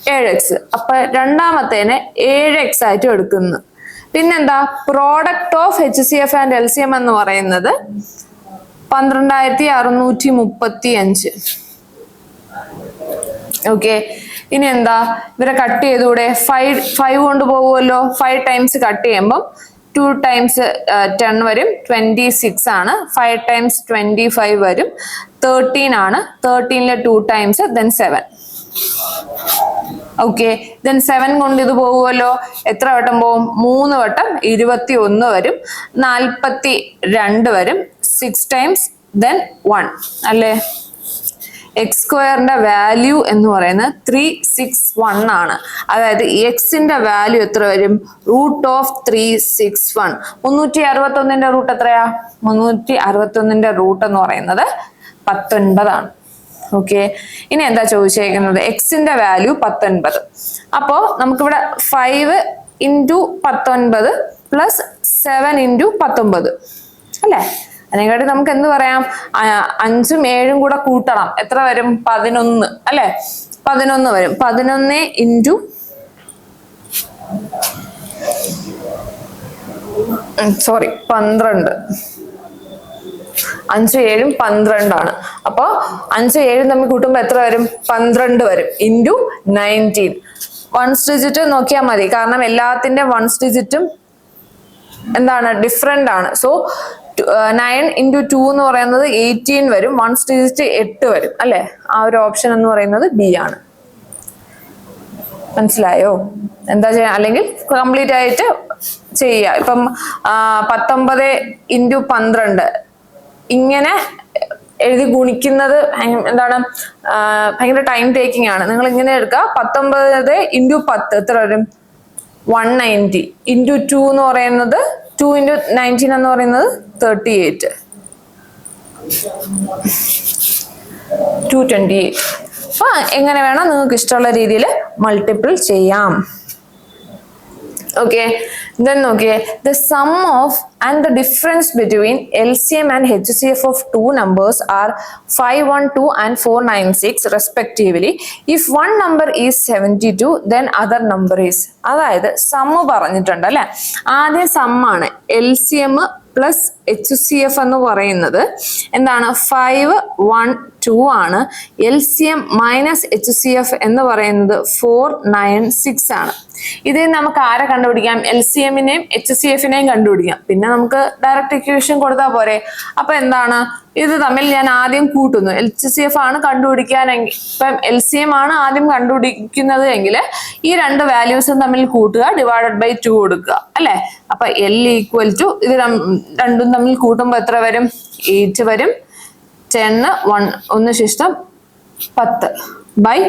7x. അപ്പൊ രണ്ടാമത്തേനെ 7x ആയിട്ട് എടുക്കുന്നു. പിന്നെന്താ? Product of HCF and LCM എന്ന് പറയുന്നത് 12,635. ഓക്കെ, ഇനി എന്താ? ഇവരെ കട്ട് ചെയ്തുകൂടെ? 5 കൊണ്ട് പോകുമല്ലോ. 5 ടൈംസ് കട്ട് ചെയ്യുമ്പം 2 ടൈംസ് 10 വരും, 26 ആണ്. 5 ടൈംസ് 25 വരും, 13 ആണ്. 13-ലെ 2 ടൈംസ് ദെൻ 7. ഓക്കെ, ദെൻ 7 കൊണ്ട് ഇത് പോകുമല്ലോ. എത്ര വട്ടം പോകും? 3 വട്ടം 21 വരും, 42 വരും. 6 ടൈംസ് ദെൻ 1 അല്ലേ? എക്സ് സ്ക്വയറിന്റെ വാല്യൂ എന്ന് പറയുന്നത് 361 ആണ്. അതായത് എക്സിന്റെ വാല്യൂ എത്ര വരും? Root of 361. 361ന്റെ റൂട്ട് എത്രയാ? 361ന്റെ റൂട്ട് എന്ന് പറയുന്നത് 19 ആണ്. ഓക്കെ, ഇനി എന്താ ചോദിച്ചേക്കുന്നത്? എക്സിന്റെ വാല്യൂ 19. അപ്പോ നമുക്കിവിടെ 5 ഇൻറ്റു 19 പ്ലസ് 7 ഇൻറ്റു 19 അല്ലേ? അതിനെക്കാട്ടി നമുക്ക് എന്ത് പറയാം? 5ഉം 7ഉം കൂടെ കൂട്ടണം. എത്ര വരും? 11 അല്ലെ? 11 വരും. 11 ഇൻറ്റു 12. 5ഉം 7ഉം 12 ആണ്. അപ്പൊ 5ഉം 7ഉം തമ്മിൽ കൂട്ടുമ്പോ എത്ര വരും? 12 വരും. ഇൻറ്റു 19. 1 ഡിജിറ്റ് നോക്കിയാൽ മതി. കാരണം എല്ലാത്തിന്റെ 1 ഡിജിറ്റും എന്താണ്? ഡിഫറെന്റ് ആണ്. സോ 9 ഇൻറ്റു 2 എന്ന് പറയുന്നത് 18 വരും. 1 ഡിജിറ്റ് 8 വരും അല്ലെ? ആ ഒരു ഓപ്ഷൻ എന്ന് പറയുന്നത് ബി ആണ്. മനസ്സിലായോ? എന്താ ചെയ്യാ? അല്ലെങ്കിൽ കംപ്ലീറ്റ് ആയിട്ട് ചെയ്യുക. ഇപ്പം 19 ഇൻറ്റു 12 ഇങ്ങനെ എഴുതി ഗുണിക്കുന്നത് എന്താണ്? ഭയങ്കര ടൈം ടേക്കിംഗ് ആണ്. നിങ്ങൾ ഇങ്ങനെ എടുക്കുക. 19 ഇൻറ്റു 10 എത്ര വരും? 190. ഇൻറ്റു 2 എന്ന് പറയുന്നത് 2 ഇൻറ്റു 19 എന്ന് പറയുന്നത് 38. 228. അപ്പൊ എങ്ങനെ വേണം? നിങ്ങൾക്ക് ഇഷ്ടമുള്ള രീതിയിൽ മൾട്ടിപ്പിൾ ചെയ്യാം. Okay, then okay, the sum of and the difference between LCM and HCF of two numbers are 512 and 496 respectively. If one number is 72, then other number is. അതായത് സം പറഞ്ഞിട്ടുണ്ട് അല്ലെ? ആദ്യം സം ആണ്. LCM പ്ലസ് HCF എന്ന് പറയുന്നത് എന്താണ്? 512 ആണ്. LCM minus HCF എന്ന് പറയുന്നത് 496 ആണ്. ഇതിൽ നമുക്ക് ആരെ കണ്ടുപിടിക്കാം? LCMനെയും HCFനെയും കണ്ടുപിടിക്കാം. പിന്നെ നമുക്ക് ഡയറക്റ്റ് ഇക്വേഷൻ കൊടുത്താൽ പോരെ. അപ്പൊ എന്താണ്? ഇത് തമ്മിൽ ഞാൻ ആദ്യം കൂട്ടുന്നു. HCF ആണ് കണ്ടുപിടിക്കാനെങ്കിൽ, ഇപ്പം LCM ആണ് ആദ്യം കണ്ടുപിടിക്കുന്നത് എങ്കിൽ ഈ രണ്ട് വാല്യൂസും തമ്മിൽ കൂട്ടുക, ഡിവൈഡഡ് ബൈ 2 കൊടുക്കുക അല്ലെ? അപ്പൊ L ഈക്വൽ ടു ഇത് രണ്ടും തമ്മിൽ കൂട്ടുമ്പോൾ എത്ര വരും? 8 വരും. 10 1 ശിഷ്ടം 10 ബൈ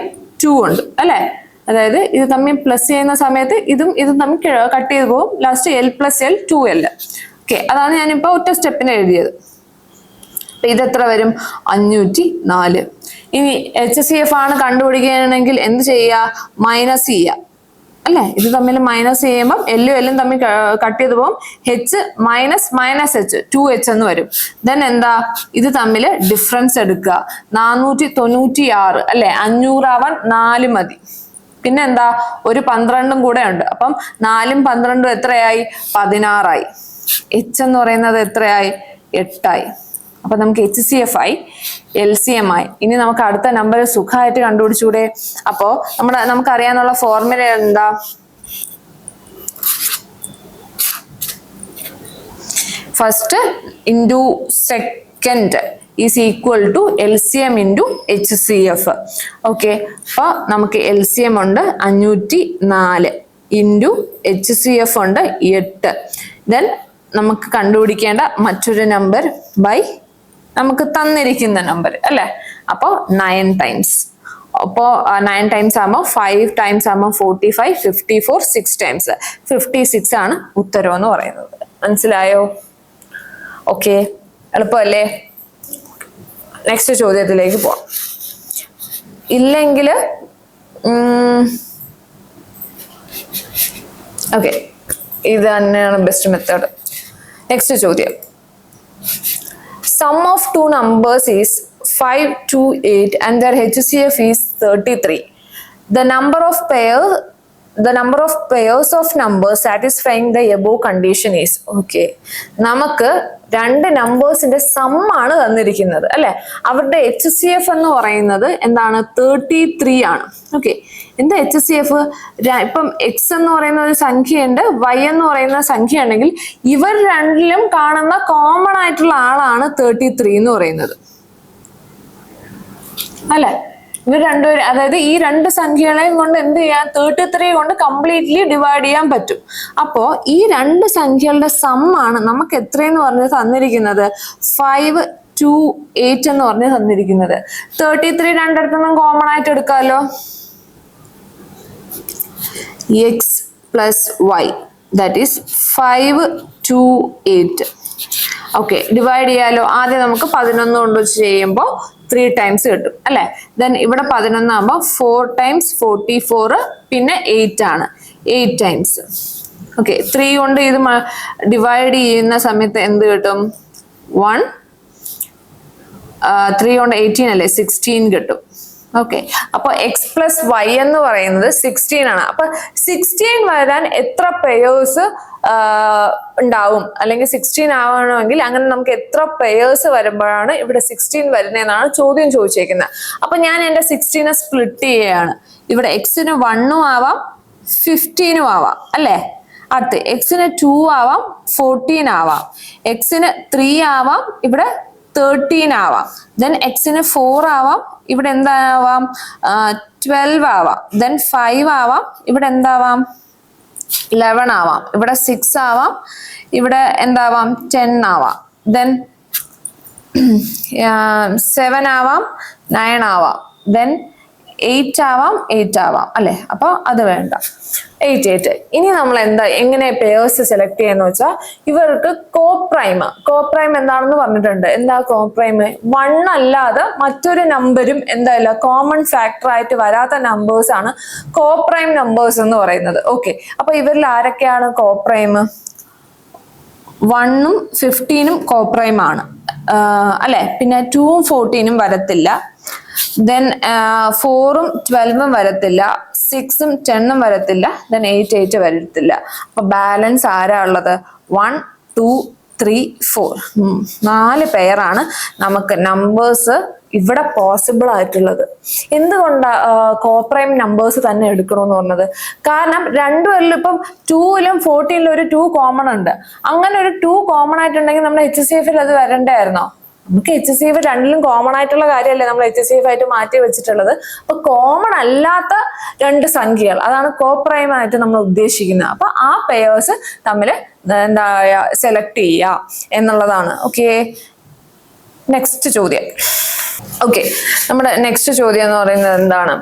2 ഉണ്ട് അല്ലെ? അതായത് ഇത് തമ്മിൽ പ്ലസ് ചെയ്യുന്ന സമയത്ത് ഇതും തമ്മിൽ കട്ട് ചെയ്ത് പോകും. Last L plus L 2L. Okay, അതാണ് ഞാനിപ്പോ ഒറ്റ സ്റ്റെപ്പിന് എഴുതിയത്. ഇതെത്ര വരും? 504. ഇനി HCF ആണ് കണ്ടുപിടിക്കുകയാണെങ്കിൽ എന്ത് ചെയ്യുക? മൈനസ് ചെയ്യുക അല്ലെ? ഇത് തമ്മിൽ മൈനസ് ചെയ്യുമ്പോൾ എല്ലും തമ്മിൽ കട്ട് ചെയ്ത് പോകും. H minus minus H 2h എന്ന് വരും. ദെൻ എന്താ, ഇത് തമ്മിൽ ഡിഫറൻസ് എടുക്കുക. 496 അല്ലെ? 500 ആവാൻ 4 മതി. പിന്നെ എന്താ, ഒരു 12 കൂടെ ഉണ്ട്. അപ്പം 4ഉം 12ഉം എത്രയായി? 16 ആയി. എച്ച് എന്ന് പറയുന്നത് എത്രയായി? 8 ആയി. അപ്പൊ നമുക്ക് HCF ആയി, LCM ആയി. ഇനി നമുക്ക് അടുത്ത നമ്പർ സുഖമായിട്ട് കണ്ടുപിടിച്ചൂടെ? അപ്പോ നമുക്കറിയാനുള്ള ഫോർമുല എന്താ? First into second is equal to LCM into HCF. Okay, അപ്പൊ നമുക്ക് LCM ഉണ്ട് 504 ഇൻറ്റു HCF ഉണ്ട് 8. ദെൻ നമുക്ക് കണ്ടുപിടിക്കേണ്ട മറ്റൊരു നമ്പർ ബൈ നമുക്ക് തന്നിരിക്കുന്ന നമ്പർ അല്ലെ? അപ്പോ 9 ടൈംസ്. അപ്പോ 9 ടൈംസ് ആകുമ്പോൾ 5 ടൈംസ് ആകുമ്പോൾ 45, 54, 6 ടൈംസ് 56 ആണ് ഉത്തരം എന്ന് പറയുന്നത്. മനസ്സിലായോ? ഓക്കെ, എളുപ്പമല്ലേ? നെക്സ്റ്റ് ചോദ്യത്തിലേക്ക് പോവാം. ഇല്ലെങ്കിൽ ഓക്കെ, ഇത് തന്നെയാണ് ബെസ്റ്റ് മെത്തേഡ്. നെക്സ്റ്റ് ചോദ്യം. Sum of two numbers is 5, 2, 8 and their HCF is 33. The number of pairs of numbers satisfying the above condition is. Okay, നമുക്ക് രണ്ട് നമ്പേഴ്സിന്റെ സം ആണ് തന്നിരിക്കുന്നത് അല്ലെ? അവരുടെ HCF എന്ന് പറയുന്നത് എന്താണ്? 33 ആണ്. ഓക്കെ, എന്താ HCF? ഇപ്പം X എന്ന് പറയുന്ന ഒരു സംഖ്യയുണ്ട്, Y എന്ന് പറയുന്ന സംഖ്യ ഉണ്ടെങ്കിൽ ഇവർ രണ്ടിലും കാണുന്ന കോമൺ ആയിട്ടുള്ള ആളാണ് 33 എന്ന് പറയുന്നത് അല്ലെ? ഇവർ രണ്ടുപേരും, അതായത് ഈ രണ്ട് സംഖ്യകളെയും കൊണ്ട് എന്ത് ചെയ്യാം? 33 കൊണ്ട് കംപ്ലീറ്റ്ലി ഡിവൈഡ് ചെയ്യാൻ പറ്റും. അപ്പോ ഈ രണ്ട് സംഖ്യകളുടെ സം ആണ് നമുക്ക് എത്രയെന്ന് പറഞ്ഞ് തന്നിരിക്കുന്നത്? 5, 2, 8 എന്ന് പറഞ്ഞ് തന്നിരിക്കുന്നത്. 33 രണ്ടിടത്തുനിന്നും കോമൺ ആയിട്ട് എടുക്കാമല്ലോ. X plus Y, that is 5, 2, 8. Okay, divide ചെയ്യാലോ. ആദ്യം നമുക്ക് 11 കൊണ്ട് വെച്ച് ചെയ്യുമ്പോൾ 3 ടൈംസ് കിട്ടും അല്ലെ? ദെൻ ഇവിടെ 11 ആകുമ്പോൾ 4 ടൈംസ് 44, പിന്നെ 8 ആണ്, 8 ടൈംസ്. ഓക്കെ, 3 കൊണ്ട് ഇത് ഡിവൈഡ് ചെയ്യുന്ന സമയത്ത് എന്ത് കിട്ടും? 1, 3 കൊണ്ട് 18 അല്ലേ? 16 കിട്ടും. ഓക്കെ, അപ്പൊ എക്സ് പ്ലസ് വൈ എന്ന് പറയുന്നത് 16 ആണ്. അപ്പൊ 16 വരാൻ എത്ര പെയേഴ്സ് ഉണ്ടാവും? അല്ലെങ്കിൽ 16 ആവണമെങ്കിൽ അങ്ങനെ നമുക്ക് എത്ര പെയേഴ്സ് വരുമ്പോഴാണ് ഇവിടെ 16 വരുന്നതെന്നാണ് ചോദ്യം ചോദിച്ചേക്കുന്നത്. അപ്പൊ ഞാൻ എന്റെ 16 സ്പ്ലിറ്റ് ചെയ്യുകയാണ്. ഇവിടെ എക്സിന് 1 ആവാം, 15 ആവാം അല്ലേ? അടുത്ത് എക്സിന് 2 ആവാം, 14 ആവാം, എക്സിന് 3 ആവാം, ഇവിടെ 13 ആവാം, ദെൻ എക്സിന് 4 ആവാം, ഇവിടെ എന്താവാം? 12 ആവാം, ദെൻ 5 ആവാം, ഇവിടെ എന്താവാം? 11 ആവാം, ഇവിടെ 6 ആവാം, ഇവിടെ എന്താവാം? 10 ആവാം, ദെൻ 7 ആവാം, 9 ആവാം, ദെൻ 8 ആവാം, 8 ആവാം അല്ലെ? അപ്പൊ അത് വേണ്ട. 8. ഇനി നമ്മൾ എങ്ങനെ പേഴ്സ് സെലക്ട് ചെയ്യാന്ന് വെച്ചാൽ ഇവർക്ക് കോപ്രൈം എന്താണെന്ന് പറഞ്ഞിട്ടുണ്ട്. എന്താ കോപ്രൈം? 1 അല്ലാതെ മറ്റൊരു നമ്പരും എന്തായില്ല, കോമൺ ഫാക്ടർ ആയിട്ട് വരാത്ത നമ്പേഴ്സ് ആണ് കോപ്രൈം നമ്പേഴ്സ് എന്ന് പറയുന്നത്. ഓക്കെ, അപ്പൊ ഇവരിൽ ആരൊക്കെയാണ് കോപ്രൈം? 1ഉം 15ഉം കോപ്രൈം ആണ് അല്ലെ? പിന്നെ 2ഉം 14ഉം വരത്തില്ല. ദെൻ 4ഉം 12ഉം വരത്തില്ല, 6ഉം 10ഉം വരത്തില്ല, ദെൻ 8 വരത്തില്ല. അപ്പൊ ബാലൻസ് ആരാ ഉള്ളത്? 1, 2, 3, 4. 4 പെയറാണ് നമുക്ക് നമ്പേഴ്സ് ഇവിടെ പോസിബിൾ ആയിട്ടുള്ളത്. എന്തുകൊണ്ടാ കോപ്രൈം നമ്പേഴ്സ് തന്നെ എടുക്കണമെന്ന് പറഞ്ഞത്? കാരണം രണ്ടുപേരിലും ഇപ്പം 2ലും 14ലും ഒരു 2 കോമൺ ഉണ്ട്. അങ്ങനെ ഒരു 2 കോമൺ ആയിട്ടുണ്ടെങ്കിൽ നമ്മുടെ HCFൽ അത് വരണ്ടായിരുന്നോ? നമുക്ക് HCF രണ്ടിലും കോമൺ ആയിട്ടുള്ള കാര്യമല്ലേ നമ്മൾ HCF ആയിട്ട് മാറ്റി വെച്ചിട്ടുള്ളത്. അപ്പൊ കോമൺ അല്ലാത്ത രണ്ട് സംഖ്യകൾ, അതാണ് കോപ്രൈം ആയിട്ട് നമ്മൾ ഉദ്ദേശിക്കുന്നത്. അപ്പൊ ആ പെയേഴ്സ് തമ്മിൽ എന്താ സെലക്ട് ചെയ്യുക എന്നുള്ളതാണ്. ഓക്കെ, നെക്സ്റ്റ് ചോദ്യം. ഓക്കെ, നമ്മുടെ നെക്സ്റ്റ് ചോദ്യം എന്ന് പറയുന്നത് എന്താണ്?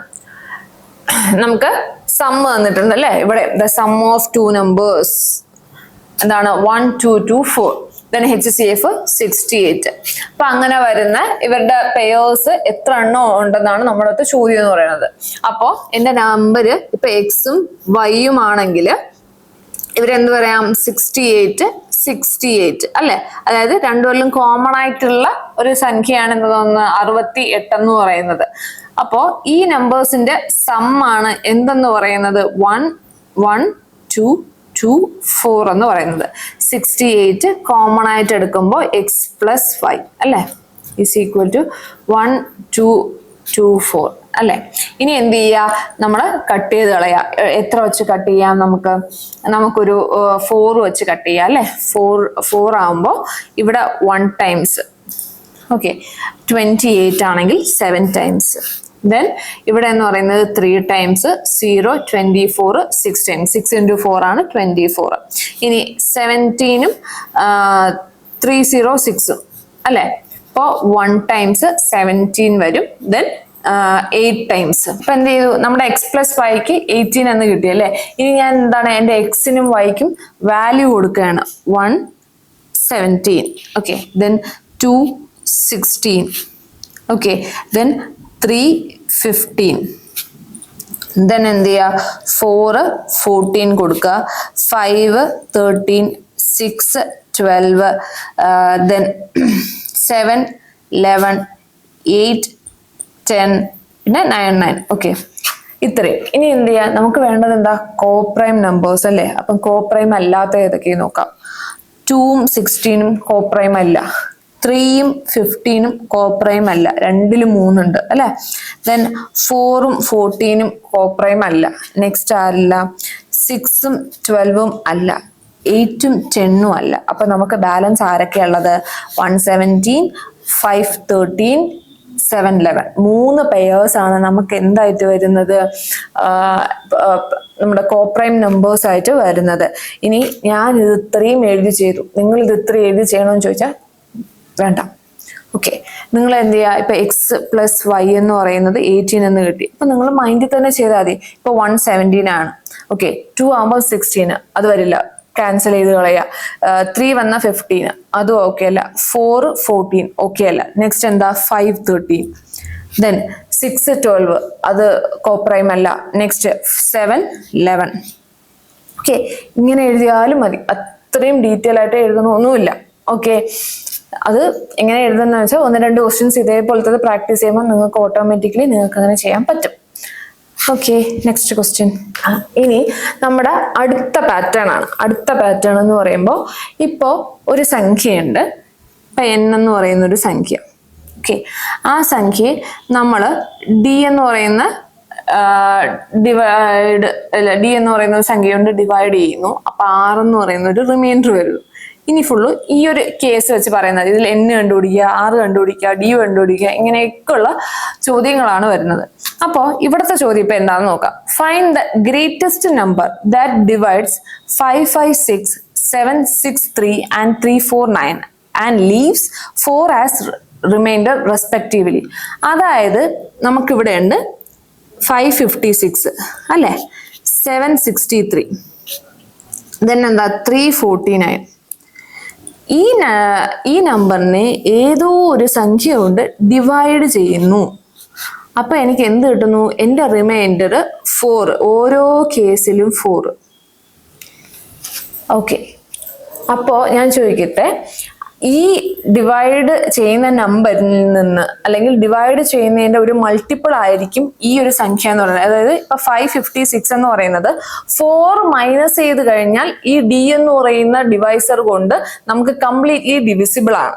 നമുക്ക് സം തന്നിട്ടുണ്ട് അല്ലെ? ഇവിടെ ദ സം ഓഫ് 2 നമ്പേഴ്സ് എന്താണ്? 1, 2, 2, 4. then HCF 68. അപ്പൊ അങ്ങനെ വരുന്ന ഇവരുടെ പെയേഴ്സ് എത്ര എണ്ണം ഉണ്ടെന്നാണ് നമ്മുടെ അടുത്ത് ചോദ്യം എന്ന് പറയുന്നത്. അപ്പോ എന്റെ നമ്പർ ഇപ്പൊ എക്സും വൈയും ആണെങ്കിൽ ഇവരെന്ത് പറയാം 68 അല്ലെ? അതായത് രണ്ടുപേരിലും കോമൺ ആയിട്ടുള്ള ഒരു സംഖ്യയാണ് എന്ത് തോന്നുന്നത് 68 എന്ന് പറയുന്നത്. അപ്പോ ഈ നമ്പേഴ്സിന്റെ സം ആണ് എന്തെന്ന് പറയുന്നത് 1 1 2 2 4 എന്ന് പറയുന്നത്. 68 കോമൺ ആയിട്ട് എടുക്കുമ്പോൾ x പ്ലസ് 5 അല്ലെ ഈസ് ഈക്വൽ ടു 1 2 2 4 അല്ലെ? ഇനി എന്ത് ചെയ്യാ, നമ്മള് കട്ട് ചെയ്ത് കളയാ. എത്ര വെച്ച് കട്ട് ചെയ്യാം? നമുക്കൊരു 4 വെച്ച് കട്ട് ചെയ്യാം അല്ലെ? 4 ആവുമ്പോ ഇവിടെ 1 ടൈംസ്, ഓക്കെ 28 ആണെങ്കിൽ 7 ടൈംസ്. ദെൻ ഇവിടെ എന്ന് പറയുന്നത് 3 ടൈംസ് 0 24 6 ടൈംസ്. 6 into 4 ആണ് 24. ഇനി 17ഉം 306ഉം അല്ലെ? അപ്പോൾ 1 ടൈംസ് 17 വരും. Then 8 times. ഇപ്പൊ എന്ത് ചെയ്തു, നമ്മുടെ x പ്ലസ് വൈക്ക് 18 എന്ന് കിട്ടി അല്ലെ? ഇനി ഞാൻ എന്താണ് എന്റെ എക്സിനും വൈക്കും വാല്യൂ കൊടുക്കുകയാണ്. 1 17, okay, then 2 16, okay, then 3 15, then എന്ത് ചെയ്യുക 4 14 കൊടുക്കുക, 5 13, 6 12, ദെൻ 7 11, 8 10, പിന്നെ 9 9, ഓക്കെ, ഇത്രയും. ഇനി എന്ത് ചെയ്യാം, നമുക്ക് വേണ്ടത് എന്താ കോപ്രൈം നമ്പേഴ്സ് അല്ലേ? അപ്പം കോപ്രൈം അല്ലാത്ത ഏതൊക്കെയും നോക്കാം. 2ഉം 16ഉം കോപ്രൈം അല്ല, 3ഉം 15ഉം കോപ്രൈം അല്ല, രണ്ടിലും 3 ഉണ്ട് അല്ലെ? ദെൻ 4ഉം 14ഉം കോപ്രൈം അല്ല. നെക്സ്റ്റ് ആരില്ല, 6ഉം 12ഉം അല്ല, 8ഉം 10ഉം അല്ല. അപ്പൊ നമുക്ക് ബാലൻസ് ആരൊക്കെയുള്ളത് 117, 5 13, 7 11. 3 പെയേഴ്സ് ആണ് നമുക്ക് എന്തായിട്ട് വരുന്നത്, നമ്മുടെ കോപ്രൈം നമ്പേഴ്സ് ആയിട്ട് വരുന്നത്. ഇനി ഞാൻ ഇത് ഇത്രയും എഴുതി ചെയ്തു, നിങ്ങൾ ഇത് ഇത്രയും എഴുതി ചെയ്യണമെന്ന് ചോദിച്ചാൽ വേണ്ട. ഓക്കെ, നിങ്ങൾ എന്ത് ചെയ്യുക, ഇപ്പൊ എക്സ് പ്ലസ് വൈ എന്ന് പറയുന്നത് 18 എന്ന് കിട്ടി. അപ്പൊ നിങ്ങൾ മൈൻഡിൽ തന്നെ ചെയ്താൽ മതി. ഇപ്പൊ 117 ആണ്, ഓക്കെ, 2 ആകുമ്പോൾ 16, അത് വരില്ല, ക്യാൻസൽ ചെയ്ത് കളയുക. 3 വന്ന 15, അതും ഓക്കെ അല്ല. 4 14, ഓക്കെ അല്ല. നെക്സ്റ്റ് എന്താ 5 13, ദെൻ 6 12, അത് കോപ്രൈം അല്ല. Next 7 11, okay. ഇങ്ങനെ എഴുതിയാലും മതി, അത്രയും ഡീറ്റെയിൽ ആയിട്ട് എഴുതണമൊന്നുമില്ല. ഓക്കെ, അത് എങ്ങനെ എഴുതുന്ന വെച്ചാൽ 1-2 ക്വസ്റ്റ്യൻസ് ഇതേപോലത്തെ പ്രാക്ടീസ് ചെയ്യുമ്പോൾ നിങ്ങൾക്ക് ഓട്ടോമാറ്റിക്കലി നിങ്ങൾക്ക് അങ്ങനെ ചെയ്യാൻ പറ്റും. Okay, next question. ഇനി നമ്മുടെ അടുത്ത പാറ്റേൺ ആണ്. അടുത്ത പാറ്റേൺ എന്ന് പറയുമ്പോൾ ഇപ്പോൾ ഒരു സംഖ്യയുണ്ട്, ഇപ്പം n എന്ന് പറയുന്ന ഒരു സംഖ്യ. ഓക്കെ, ആ സംഖ്യയെ നമ്മൾ ഡി എന്ന് പറയുന്ന ഡി എന്ന് പറയുന്ന ഒരു സംഖ്യ കൊണ്ട് ഡിവൈഡ് ചെയ്യുന്നു. അപ്പൊ 6 എന്ന് പറയുന്ന ഒരു റിമൈൻഡർ വരുന്നു. ഇനി ഫുള്ള് ഈ ഒരു കേസ് വെച്ച് പറയുന്നത്, ഇതിൽ n കണ്ടുപിടിക്കുക, 6 കണ്ടുപിടിക്കുക, d കണ്ടുപിടിക്കുക, ഇങ്ങനെയൊക്കെയുള്ള ചോദ്യങ്ങളാണ് വരുന്നത്. അപ്പോൾ ഇവിടുത്തെ ചോദ്യം ഇപ്പൊ എന്താണെന്ന് നോക്കാം. Find the greatest number that divides 556, 763 and 349 and leaves 4 as remainder respectively. അതായത് നമുക്കിവിടെ ഉണ്ട് 556 അല്ലെ, 763, ദെൻ എന്താ 349. ഈ നമ്പറിനെ ഏതോ ഒരു സംഖ്യ കൊണ്ട് ഡിവൈഡ് ചെയ്യുന്നു. അപ്പൊ എനിക്ക് എന്ത് കിട്ടുന്നു, എൻ്റെ റിമൈൻഡർ 4, ഓരോ കേസിലും 4. ഓക്കെ, അപ്പോ ഞാൻ ചോദിക്കട്ടെ, ഈ ഡിവൈഡ് ചെയ്യുന്ന നമ്പറിൽ നിന്ന് അല്ലെങ്കിൽ ഡിവൈഡ് ചെയ്യുന്നതിന്റെ ഒരു മൾട്ടിപ്പിൾ ആയിരിക്കും ഈ ഒരു സംഖ്യ എന്ന് പറയുന്നത്. അതായത് ഇപ്പൊ 556 എന്ന് പറയുന്നത് 4 മൈനസ് ചെയ്ത് കഴിഞ്ഞാൽ ഈ ഡി എന്ന് പറയുന്ന ഡിവൈസർ കൊണ്ട് നമുക്ക് കംപ്ലീറ്റ്ലി ഡിവിസിബിൾ ആണ്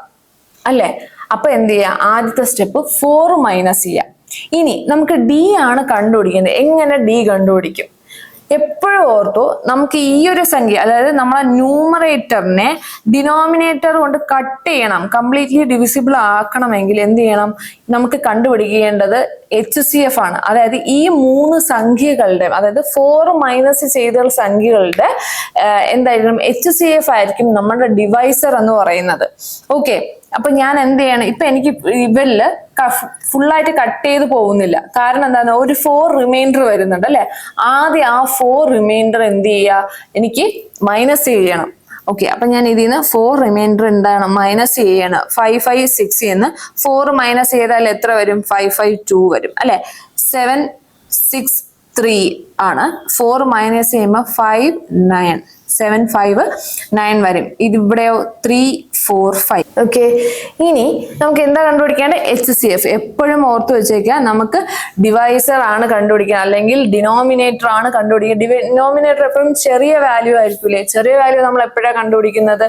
അല്ലെ? അപ്പൊ എന്ത് ചെയ്യാം, ആദ്യത്തെ സ്റ്റെപ്പ് 4 മൈനസ് ചെയ്യാം. ഇനി നമുക്ക് ഡി ആണ് കണ്ടുപിടിക്കുന്നത്. എങ്ങനെ ഡി കണ്ടുപിടിക്കും? എപ്പോഴും ഓർത്തോ, നമുക്ക് ഈ ഒരു സംഖ്യ, അതായത് നമ്മളെ ന്യൂമറേറ്ററിനെ ഡിനോമിനേറ്റർ കൊണ്ട് കട്ട് ചെയ്യണം, കംപ്ലീറ്റ്ലി ഡിവിസിബിൾ ആക്കണമെങ്കിൽ എന്ത് ചെയ്യണം, നമുക്ക് കണ്ടുപിടിക്കേണ്ടത് HCF ആണ്. അതായത് ഈ 3 സംഖ്യകളുടെ, അതായത് 4 മൈനസ് ചെയ്ത സംഖ്യകളുടെ എന്തായിരിക്കും, HCF ആയിരിക്കും നമ്മുടെ ഡിവൈസർ എന്ന് പറയുന്നത്. ഓക്കെ, അപ്പൊ ഞാൻ എന്ത് ചെയ്യണം, ഇപ്പൊ എനിക്ക് ഇവരില് ഫുള്ളായിട്ട് കട്ട് ചെയ്ത് പോകുന്നില്ല. കാരണം എന്താണ്, ഒരു 4 റിമൈൻഡർ വരുന്നുണ്ട് അല്ലെ? ആദ്യം ആ 4 റിമൈൻഡർ എന്ത് ചെയ്യുക, എനിക്ക് മൈനസ് ചെയ്യണം. ഓക്കെ, അപ്പൊ ഞാൻ ഇതിൽ നിന്ന് 4 റിമൈൻഡർ എന്താണ് മൈനസ് ചെയ്യാണ്. 5 5 6 എന്ന് 4 മൈനസ് ചെയ്താൽ എത്ര വരും? 5 5 2 വരും അല്ലെ. 7 6 3 ആണ്. 4 മൈനസ് ചെയ്യുമ്പോൾ 5 9 7 5 9 വരും. ഇതിവിടെയോ 3 4 5. ഓക്കെ, ഇനി നമുക്ക് എന്താ കണ്ടുപിടിക്കേണ്ടത്? HCF. എപ്പോഴും ഓർത്ത് വെച്ചേക്കുക, നമുക്ക് ഡിവൈസർ ആണ് കണ്ടുപിടിക്കുക അല്ലെങ്കിൽ ഡിനോമിനേറ്റർ ആണ് കണ്ടുപിടിക്കുക. ഡിനോമിനേറ്റർ എപ്പോഴും ചെറിയ വാല്യൂ ആയിരിക്കില്ലേ? ചെറിയ വാല്യൂ നമ്മൾ എപ്പോഴാണ് കണ്ടുപിടിക്കുന്നത്?